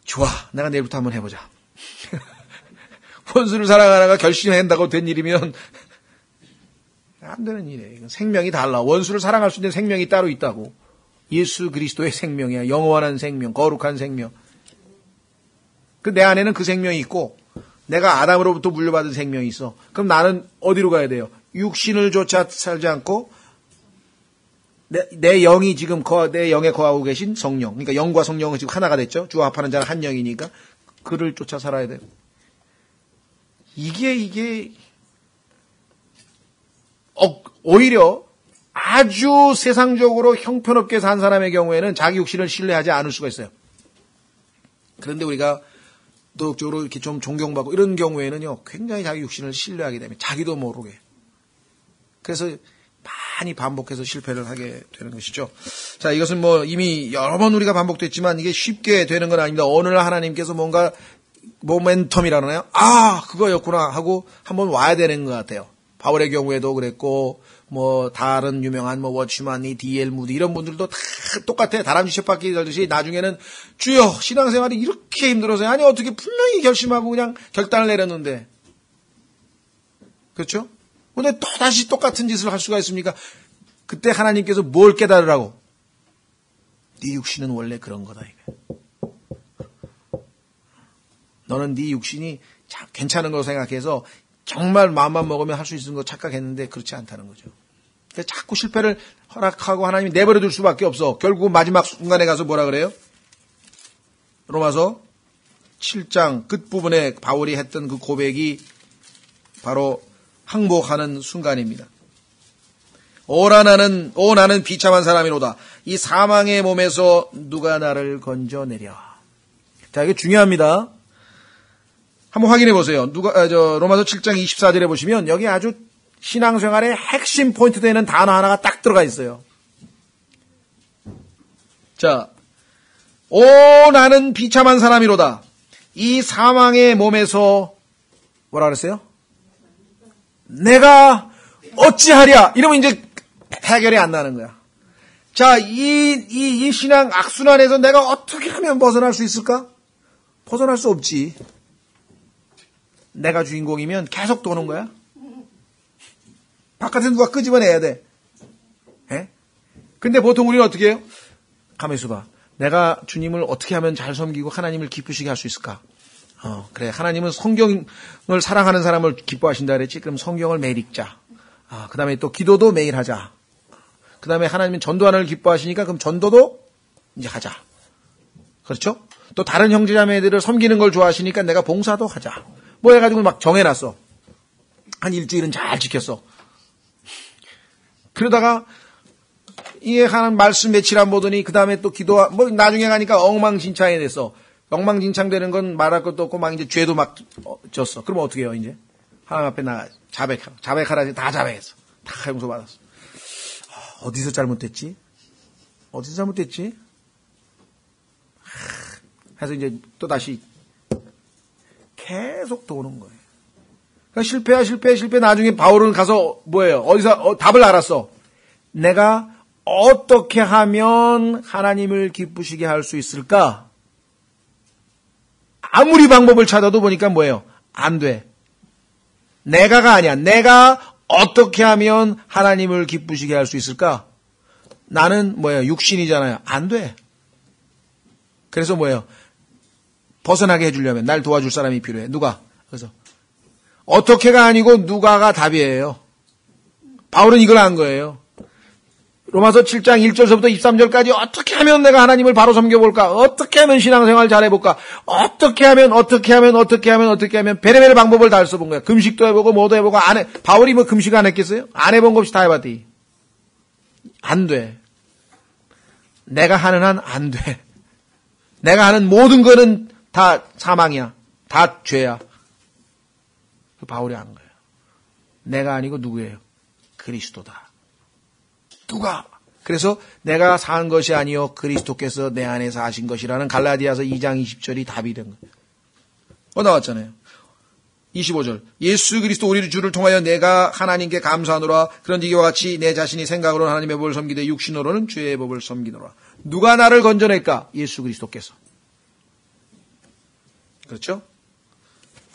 좋아, 내가 내일부터 한번 해보자. 원수를 사랑하라가 결심한다고 된 일이면 안 되는 일이에요. 생명이 달라. 원수를 사랑할 수 있는 생명이 따로 있다고. 예수 그리스도의 생명이야. 영원한 생명, 거룩한 생명. 내 안에는 그 생명이 있고 내가 아담으로부터 물려받은 생명이 있어. 그럼 나는 어디로 가야 돼요? 육신을 조차 살지 않고 내 영이 지금 내 영에 거하고 계신 성령. 그러니까 영과 성령은 지금 하나가 됐죠. 주와 합하는 자는 한 영이니까 그를 쫓아 살아야 돼요. 이게 오히려 아주 세상적으로 형편없게 산 사람의 경우에는 자기 육신을 신뢰하지 않을 수가 있어요. 그런데 우리가 도덕적으로 이렇게 좀 존경받고 이런 경우에는요, 굉장히 자기 육신을 신뢰하게 되면 자기도 모르게. 그래서 많이 반복해서 실패를 하게 되는 것이죠. 자, 이것은 뭐 이미 여러 번 우리가 반복됐지만 이게 쉽게 되는 건 아닙니다. 어느 날 하나님께서 뭔가 모멘텀이라나요? 그거였구나 하고 한번 와야 되는 것 같아요. 바울의 경우에도 그랬고, 뭐 다른 유명한 뭐 워치만니, D.L. 무디 이런 분들도 다 똑같아요. 다람쥐 쳇바퀴 돌듯이 나중에는 주여 신앙생활이 이렇게 힘들어서 아니 어떻게 분명히 결심하고 그냥 결단을 내렸는데, 그렇죠? 근데 또다시 똑같은 짓을 할 수가 있습니까? 그때 하나님께서 뭘 깨달으라고? 네 육신은 원래 그런 거다 이거. 너는 네 육신이 참 괜찮은 거 생각해서 정말 마음만 먹으면 할 수 있는 거 착각했는데 그렇지 않다는 거죠. 그래서 자꾸 실패를 허락하고 하나님이 내버려 둘 수밖에 없어. 결국 마지막 순간에 가서 뭐라 그래요? 로마서 7장 끝부분에 바울이 했던 그 고백이 바로 항복하는 순간입니다. 오 나는 비참한 사람이로다. 이 사망의 몸에서 누가 나를 건져내려. 자, 이게 중요합니다. 한번 확인해 보세요. 로마서 7장 24절에 보시면 여기 아주 신앙생활의 핵심 포인트 되는 단어 하나가 딱 들어가 있어요. 자, 오 나는 비참한 사람이로다. 이 사망의 몸에서 뭐라 그랬어요? 내가 어찌하랴. 이러면 이제 해결이 안 나는 거야. 자, 이 신앙 악순환에서 내가 어떻게 하면 벗어날 수 있을까? 벗어날 수 없지. 내가 주인공이면 계속 도는 거야. 바깥에 누가 끄집어내야 돼. 예? 근데 보통 우리는 어떻게 해요? 가만히 있어봐. 내가 주님을 어떻게 하면 잘 섬기고 하나님을 기쁘시게 할 수 있을까? 그래. 하나님은 성경을 사랑하는 사람을 기뻐하신다 그랬지. 그럼 성경을 매일 읽자. 그 다음에 또 기도도 매일 하자. 그 다음에 하나님은 전도하는 걸 기뻐하시니까 그럼 전도도 이제 하자. 그렇죠? 또 다른 형제자매들을 섬기는 걸 좋아하시니까 내가 봉사도 하자. 뭐 해가지고 막 정해놨어. 한 일주일은 잘 지켰어. 그러다가 이게 하는 말씀 며칠 안 보더니 그 다음에 또 기도 뭐 나중에 가니까 엉망진창이 됐어. 엉망진창되는 건 말할 것도 없고 막 이제 죄도 막 졌어. 그러면 어떻게 해요 이제? 하나님 앞에 나 자백하라 다 자백했어. 다 용서 받았어. 어디서 잘못됐지? 해서 이제 또 다시 계속 도는 거예요. 그러니까 실패. 나중에 바울은 가서 뭐예요? 어디서 답을 알았어. 내가 어떻게 하면 하나님을 기쁘시게 할 수 있을까? 아무리 방법을 찾아도 보니까 뭐예요? 안 돼. 내가가 아니야. 내가 어떻게 하면 하나님을 기쁘시게 할 수 있을까? 나는 뭐예요? 육신이잖아요. 안 돼. 그래서 뭐예요? 벗어나게 해주려면 날 도와줄 사람이 필요해. 누가? 그래서 어떻게가 아니고 누가가 답이에요. 바울은 이걸 한 거예요. 로마서 7장 1절서부터 23절까지 어떻게 하면 내가 하나님을 바로 섬겨볼까? 어떻게 하면 신앙생활 잘해볼까? 어떻게 하면 베레베레 방법을 다 써본 거야. 금식도 해보고 뭐도 해보고 바울이 뭐 금식 안 했겠어요? 안 해본 거 없이 다 해봤더니 안 돼. 내가 하는 한 안 돼. 내가 하는 모든 거는 다 사망이야. 다 죄야. 바울이 한 거예요. 내가 아니고 누구예요? 그리스도다. 누가? 그래서 내가 산 것이 아니요 그리스도께서 내 안에서 하신 것이라는 갈라디아서 2장 20절이 답이 된 거예요. 나왔잖아요. 25절. 예수 그리스도 우리 주를 통하여 내가 하나님께 감사하노라. 그런지 이와 같이 내 자신이 생각으로는 하나님의 법을 섬기되 육신으로는 죄의 법을 섬기노라. 누가 나를 건져낼까? 예수 그리스도께서. 그렇죠?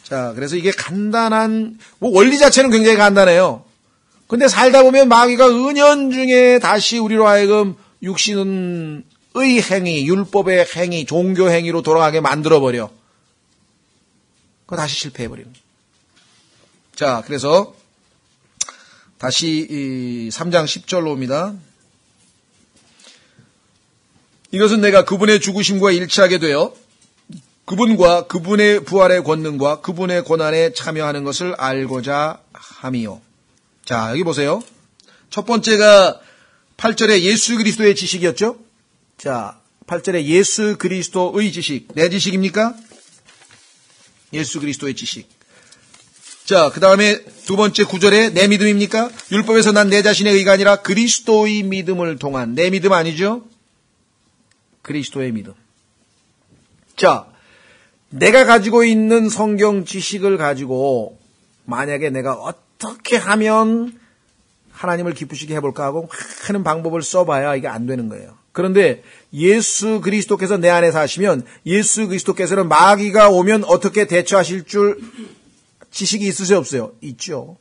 자, 그래서 이게 간단한, 원리 자체는 굉장히 간단해요. 근데 살다 보면 마귀가 은연중에 다시 우리로 하여금 육신의 행위, 율법의 행위, 종교 행위로 돌아가게 만들어버려. 그거 다시 실패해버리는 거예요. 자, 그래서 다시 3장 10절로 옵니다. 이것은 내가 그분의 죽으심과 일치하게 되어 그분과 그분의 부활의 권능과 그분의 고난에 참여하는 것을 알고자 함이요. 자, 여기 보세요. 첫 번째가 8절에 예수 그리스도의 지식이었죠? 자, 8절에 예수 그리스도의 지식. 내 지식입니까? 예수 그리스도의 지식. 자, 그 다음에 두 번째 9절에 내 믿음입니까? 율법에서 난 내 자신의 의가 아니라 그리스도의 믿음을 통한. 내 믿음 아니죠? 그리스도의 믿음. 자, 내가 가지고 있는 성경 지식을 가지고 만약에 내가 어떻게 하면 하나님을 기쁘시게 해볼까 하고 하는 방법을 써봐야 이게 안 되는 거예요. 그런데 예수 그리스도께서 내 안에 사시면 예수 그리스도께서는 마귀가 오면 어떻게 대처하실 줄 지식이 있으세요, 없어요? 있죠.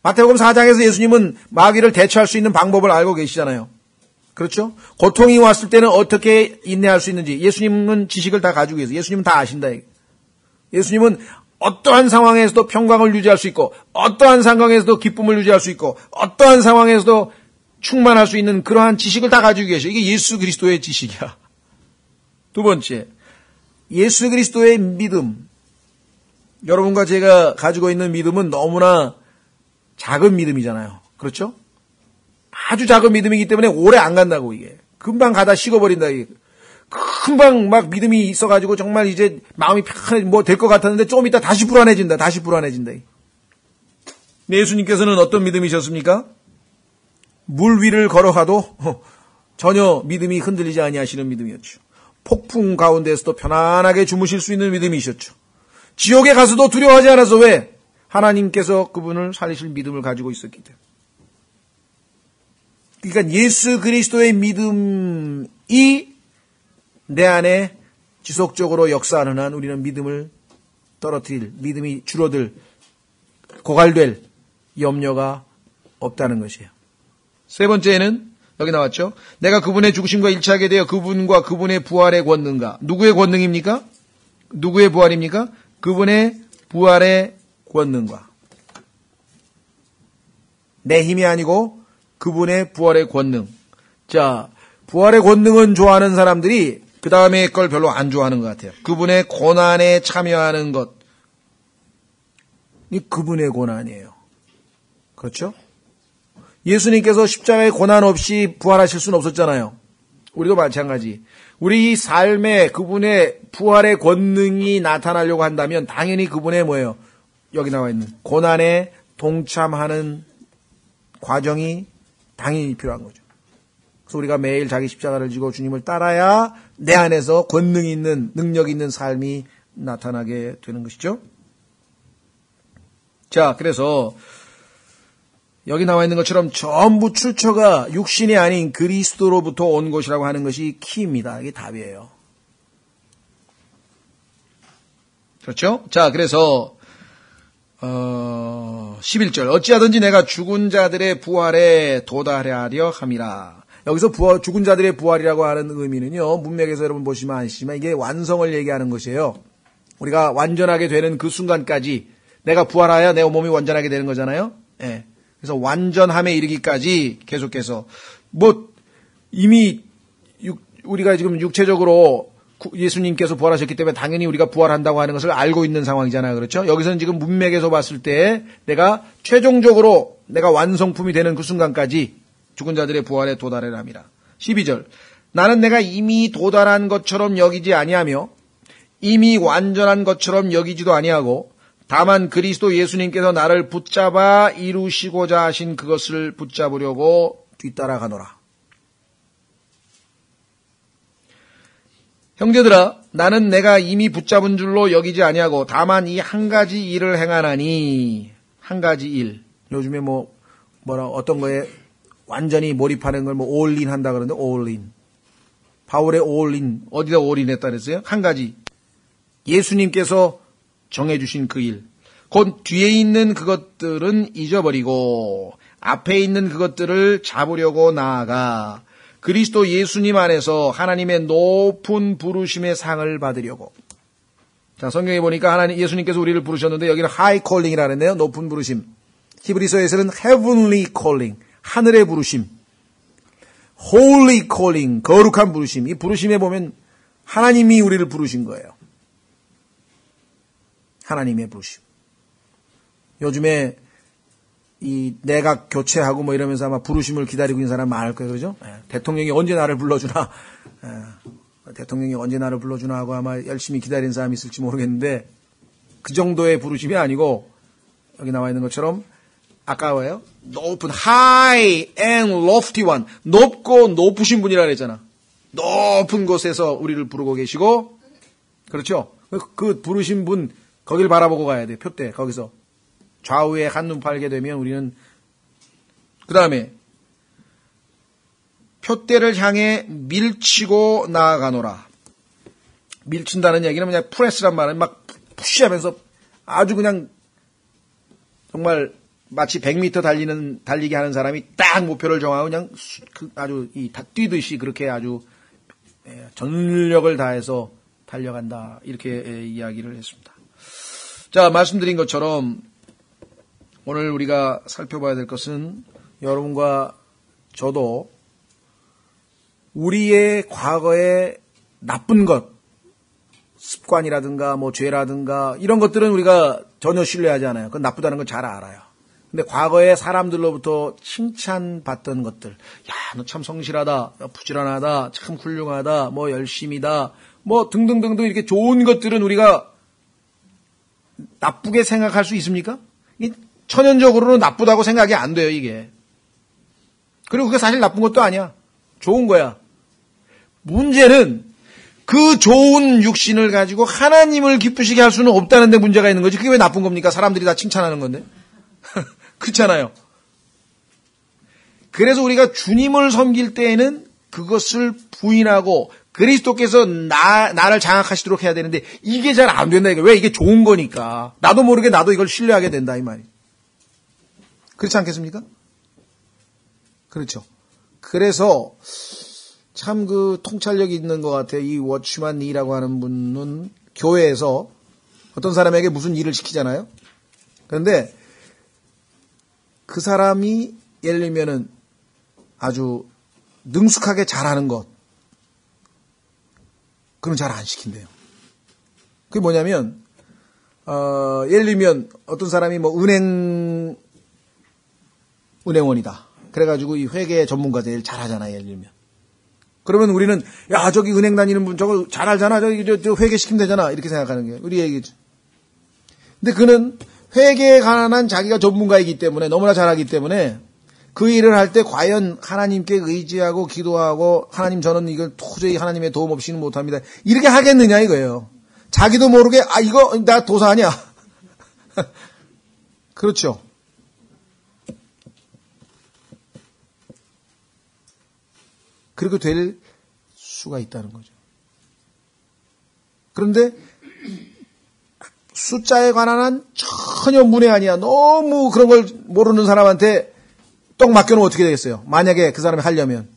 마태복음 4장에서 예수님은 마귀를 대처할 수 있는 방법을 알고 계시잖아요. 그렇죠? 고통이 왔을 때는 어떻게 인내할 수 있는지 예수님은 지식을 다 가지고 계세요. 예수님은 다 아신다. 예수님은 어떠한 상황에서도 평강을 유지할 수 있고 어떠한 상황에서도 기쁨을 유지할 수 있고 어떠한 상황에서도 충만할 수 있는 그러한 지식을 다 가지고 계셔. 이게 예수 그리스도의 지식이야. 두 번째, 예수 그리스도의 믿음. 여러분과 제가 가지고 있는 믿음은 너무나 작은 믿음이잖아요. 그렇죠? 아주 작은 믿음이기 때문에 오래 안 간다고 이게. 금방 가다 식어버린다 이게. 금방 막 믿음이 있어가지고 정말 이제 마음이 편해 뭐 될 것 같았는데 좀 이따 다시 불안해진다. 예수님께서는 어떤 믿음이셨습니까? 물 위를 걸어가도 전혀 믿음이 흔들리지 아니하시는 믿음이었죠. 폭풍 가운데서도 편안하게 주무실 수 있는 믿음이셨죠. 지옥에 가서도 두려워하지 않아서 왜? 하나님께서 그분을 살리실 믿음을 가지고 있었기 때문에. 그러니까 예수 그리스도의 믿음이 내 안에 지속적으로 역사하는 한 우리는 믿음을 떨어뜨릴, 믿음이 줄어들, 고갈될 염려가 없다는 것이에요. 세 번째는 여기 나왔죠. 내가 그분의 죽으심과 일치하게 되어 그분과 그분의 부활의 권능과. 누구의 권능입니까? 누구의 부활입니까? 그분의 부활의 권능과. 내 힘이 아니고 그분의 부활의 권능. 자, 부활의 권능은 좋아하는 사람들이 그 다음에 걸 별로 안 좋아하는 것 같아요. 그분의 고난에 참여하는 것. 이 그분의 고난이에요. 그렇죠? 예수님께서 십자가의 고난 없이 부활하실 수는 없었잖아요. 우리도 마찬가지. 우리 삶에 그분의 부활의 권능이 나타나려고 한다면 당연히 그분의 뭐예요? 여기 나와 있는 고난에 동참하는 과정이 당연히 필요한 거죠. 그래서 우리가 매일 자기 십자가를 지고 주님을 따라야 내 안에서 권능이 있는, 능력이 있는 삶이 나타나게 되는 것이죠. 자, 그래서 여기 나와 있는 것처럼 전부 출처가 육신이 아닌 그리스도로부터 온 것이라고 하는 것이 키입니다. 이게 답이에요. 그렇죠? 자, 그래서 11절 어찌하든지 내가 죽은 자들의 부활에 도달하려 함이라. 여기서 죽은 자들의 부활이라고 하는 의미는요. 문맥에서 여러분 보시면 아시지만 이게 완성을 얘기하는 것이에요. 우리가 완전하게 되는 그 순간까지 내가 부활하여 내 몸이 완전하게 되는 거잖아요. 예. 그래서 완전함에 이르기까지 계속해서 이미 우리가 지금 육체적으로 예수님께서 부활하셨기 때문에 당연히 우리가 부활한다고 하는 것을 알고 있는 상황이잖아요. 그렇죠? 여기서는 지금 문맥에서 봤을 때 내가 최종적으로 내가 완성품이 되는 그 순간까지 죽은 자들의 부활에 도달해라 함이라. 12절 나는 내가 이미 도달한 것처럼 여기지 아니하며 이미 완전한 것처럼 여기지도 아니하고 다만 그리스도 예수님께서 나를 붙잡아 이루시고자 하신 그것을 붙잡으려고 뒤따라가노라. 형제들아 나는 내가 이미 붙잡은 줄로 여기지 아니하고 다만 이 한 가지 일을 행하나니. 한 가지 일. 요즘에 어떤 거에 완전히 몰입하는 걸 올인 한다 그러는데 올인. 바울의 올인. 어디다 올인했다 그랬어요? 한 가지. 예수님께서 정해주신 그 일. 곧 뒤에 있는 그것들은 잊어버리고 앞에 있는 그것들을 잡으려고 나아가 그리스도 예수님 안에서 하나님의 높은 부르심의 상을 받으려고. 자, 성경에 보니까 예수님께서 우리를 부르셨는데 여기는 high calling이라 그랬네요. 높은 부르심. 히브리서에서는 heavenly calling. 하늘의 부르심. holy calling, 거룩한 부르심. 이 부르심에 보면 하나님이 우리를 부르신 거예요. 하나님의 부르심. 요즘에 이 내각 교체하고 뭐 이러면서 아마 부르심을 기다리고 있는 사람 많을 거예요. 그러죠? 대통령이 언제 나를 불러주나, 대통령이 언제 나를 불러주나 하고 아마 열심히 기다리는 사람이 있을지 모르겠는데, 그 정도의 부르심이 아니고, 여기 나와 있는 것처럼, 아까워요? 높은, high and lofty one. 높고 높으신 분이라 그랬잖아. 높은 곳에서 우리를 부르고 계시고, 그렇죠? 그 부르신 분, 거길 바라보고 가야 돼. 표대, 거기서. 좌우에 한눈 팔게 되면 우리는, 그 다음에, 표대를 향해 밀치고 나아가노라. 밀친다는 얘기는 그냥 프레스란 말은 막 푸시하면서 아주 그냥 정말 마치 100m 달리기 하는 사람이 딱 목표를 정하고 그냥 아주 뛰듯이 그렇게 아주 전력을 다해서 달려간다. 이렇게 이야기를 했습니다. 자, 말씀드린 것처럼 오늘 우리가 살펴봐야 될 것은 여러분과 저도 우리의 과거의 나쁜 것, 습관이라든가 뭐 죄라든가 이런 것들은 우리가 전혀 신뢰하지 않아요. 그건 나쁘다는 걸 잘 알아요. 근데 과거에 사람들로부터 칭찬받던 것들, 야, 너 참 성실하다, 부지런하다, 참 훌륭하다, 뭐 열심이다, 뭐 등등등등 이렇게 좋은 것들은 우리가 나쁘게 생각할 수 있습니까? 천연적으로는 나쁘다고 생각이 안 돼요, 이게. 그리고 그게 사실 나쁜 것도 아니야. 좋은 거야. 문제는 그 좋은 육신을 가지고 하나님을 기쁘시게 할 수는 없다는 데 문제가 있는 거지. 그게 왜 나쁜 겁니까? 사람들이 다 칭찬하는 건데. 그렇잖아요. 그래서 우리가 주님을 섬길 때에는 그것을 부인하고 그리스도께서 나를 장악하시도록 해야 되는데 이게 잘 안 된다. 왜? 이게 좋은 거니까. 나도 모르게 나도 이걸 신뢰하게 된다 이 말이. 그렇지 않겠습니까? 그렇죠. 그래서 참 그 통찰력이 있는 것 같아요. 이 워치만 니라고 하는 분은 교회에서 어떤 사람에게 무슨 일을 시키잖아요. 그런데 그 사람이 예를 들면은 아주 능숙하게 잘하는 것, 그건 잘 안 시킨대요. 그게 뭐냐면 예를 들면 어떤 사람이 뭐 은행원이다. 그래가지고 이 회계 전문가 제일 잘하잖아. 예를 들면. 그러면 우리는 야 저기 은행 다니는 분 저거 잘 알잖아. 저 회계 시키면 되잖아. 이렇게 생각하는 게 우리 얘기죠. 근데 그는 회계에 관한 자기가 전문가이기 때문에 너무나 잘하기 때문에 그 일을 할 때 과연 하나님께 의지하고 기도하고 하나님 저는 이걸 도저히 하나님의 도움 없이는 못합니다. 이렇게 하겠느냐 이거예요. 자기도 모르게 이거 나 도사 아니야. 그렇죠. 그렇게 될 수가 있다는 거죠. 그런데 숫자에 관한 전혀 문외한이야. 너무 그런 걸 모르는 사람한테 떡 맡겨놓으면 어떻게 되겠어요? 만약에 그 사람이 하려면.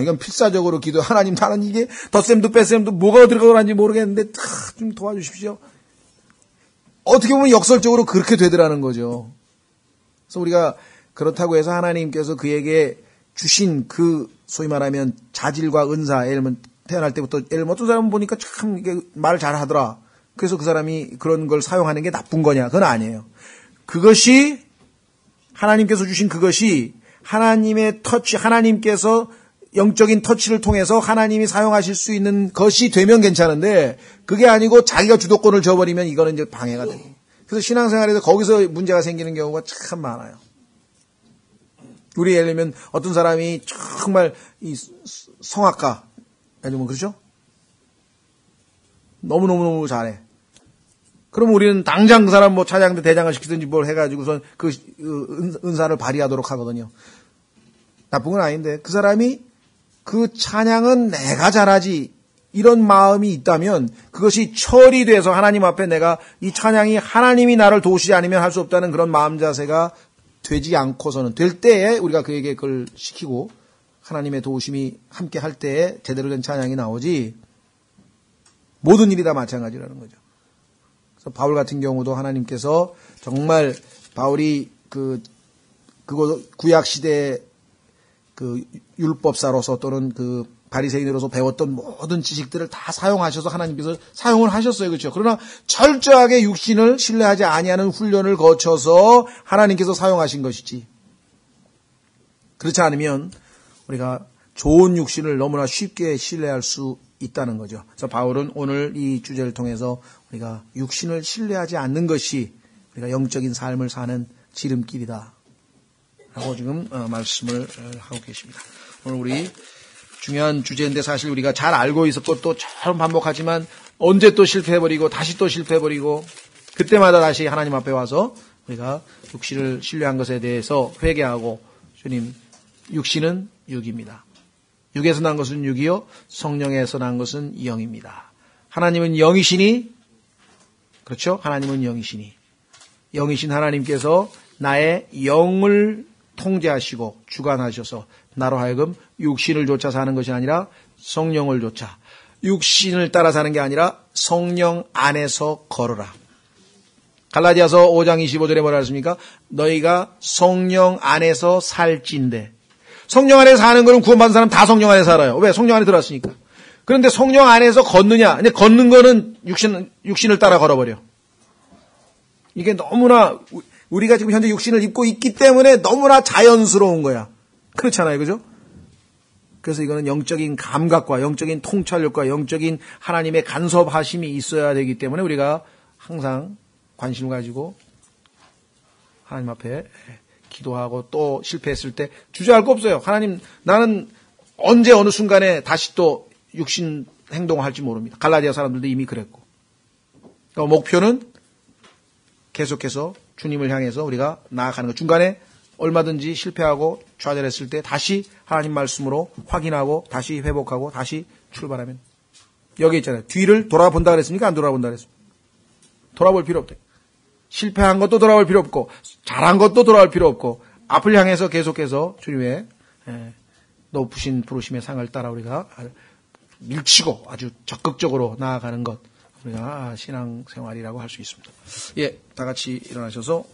이건 필사적으로 기도. 하나님 나는 이게 덧셈도 뺄셈도 뭐가 들어가는지 모르겠는데 좀 도와주십시오. 어떻게 보면 역설적으로 그렇게 되더라는 거죠. 그래서 우리가 그렇다고 해서 하나님께서 그에게 주신 그 소위 말하면 자질과 은사, 예를 들면 태어날 때부터 예를 들면 어떤 사람은 보니까 참 이게 말을 잘하더라. 그래서 그 사람이 그런 걸 사용하는 게 나쁜 거냐? 그건 아니에요. 그것이 하나님께서 주신 그것이 하나님의 터치, 하나님께서 영적인 터치를 통해서 하나님이 사용하실 수 있는 것이 되면 괜찮은데 그게 아니고 자기가 주도권을 줘버리면 이거는 이제 방해가 돼요. 그래서 신앙생활에서 거기서 문제가 생기는 경우가 참 많아요. 우리 예를 들면 어떤 사람이 정말 이 성악가, 아니면 그렇죠? 너무너무 잘해. 그럼 우리는 당장 그 사람 뭐 차장도 대장을 시키든지 뭘 해가지고선 그 은사를 발휘하도록 하거든요. 나쁜 건 아닌데 그 사람이 그 찬양은 내가 잘하지 이런 마음이 있다면 그것이 처리돼서 하나님 앞에 내가 이 찬양이 하나님이 나를 도우시지 않으면 할 수 없다는 그런 마음 자세가 되지 않고서는 될 때에 우리가 그에게 그걸 시키고 하나님의 도우심이 함께 할 때에 제대로 된 찬양이 나오지 모든 일이 다 마찬가지라는 거죠. 그래서 바울 같은 경우도 하나님께서 정말 바울이 그거 구약 시대에 그 율법사로서 또는 그 바리새인으로서 배웠던 모든 지식들을 다 사용하셔서 하나님께서 사용을 하셨어요. 그렇죠? 그러나 철저하게 육신을 신뢰하지 아니하는 훈련을 거쳐서 하나님께서 사용하신 것이지. 그렇지 않으면 우리가 좋은 육신을 너무나 쉽게 신뢰할 수 있다는 거죠. 그래서 바울은 오늘 이 주제를 통해서 우리가 육신을 신뢰하지 않는 것이 우리가 영적인 삶을 사는 지름길이다 라고 지금 말씀을 하고 계십니다. 오늘 우리 중요한 주제인데 사실 우리가 잘 알고 있었고 또 처음 반복하지만 언제 또 실패해버리고 다시 또 실패해버리고 그때마다 다시 하나님 앞에 와서 우리가 육신을 신뢰한 것에 대해서 회개하고 주님 육신은 육입니다. 육에서 난 것은 육이요 성령에서 난 것은 영입니다. 하나님은 영이시니 그렇죠? 하나님은 영이시니 영이신 하나님께서 나의 영을 통제하시고 주관하셔서 나로 하여금 육신을 좇아 사는 것이 아니라 성령을 좇아 육신을 따라 사는 게 아니라 성령 안에서 걸어라. 갈라디아서 5장 25절에 뭐라 했습니까? 너희가 성령 안에서 살찐데 성령 안에서 사는 거는 구원받은 사람 다 성령 안에 살아요. 왜? 성령 안에 들어왔으니까. 그런데 성령 안에서 걷느냐? 근데 걷는 거는 육신을 따라 걸어버려. 이게 너무나 우리가 지금 현재 육신을 입고 있기 때문에 너무나 자연스러운 거야. 그렇잖아요. 그죠? 그래서 이거는 영적인 감각과 영적인 통찰력과 영적인 하나님의 간섭하심이 있어야 되기 때문에 우리가 항상 관심을 가지고 하나님 앞에 기도하고 또 실패했을 때 주저할 거 없어요. 하나님 나는 언제 어느 순간에 다시 또 육신 행동을 할지 모릅니다. 갈라디아 사람들도 이미 그랬고. 그러니까 목표는 계속해서 주님을 향해서 우리가 나아가는 것. 중간에 얼마든지 실패하고 좌절했을 때 다시 하나님 말씀으로 확인하고 다시 회복하고 다시 출발하면 여기 있잖아요. 뒤를 돌아본다 그랬습니까? 안 돌아본다 그랬습니까? 돌아볼 필요 없대. 실패한 것도 돌아볼 필요 없고 잘한 것도 돌아볼 필요 없고 앞을 향해서 계속해서 주님의 높으신 부르심의 상을 따라 우리가 밀치고 아주 적극적으로 나아가는 것 우리가 신앙생활이라고 할 수 있습니다. 예, 다 같이 일어나셔서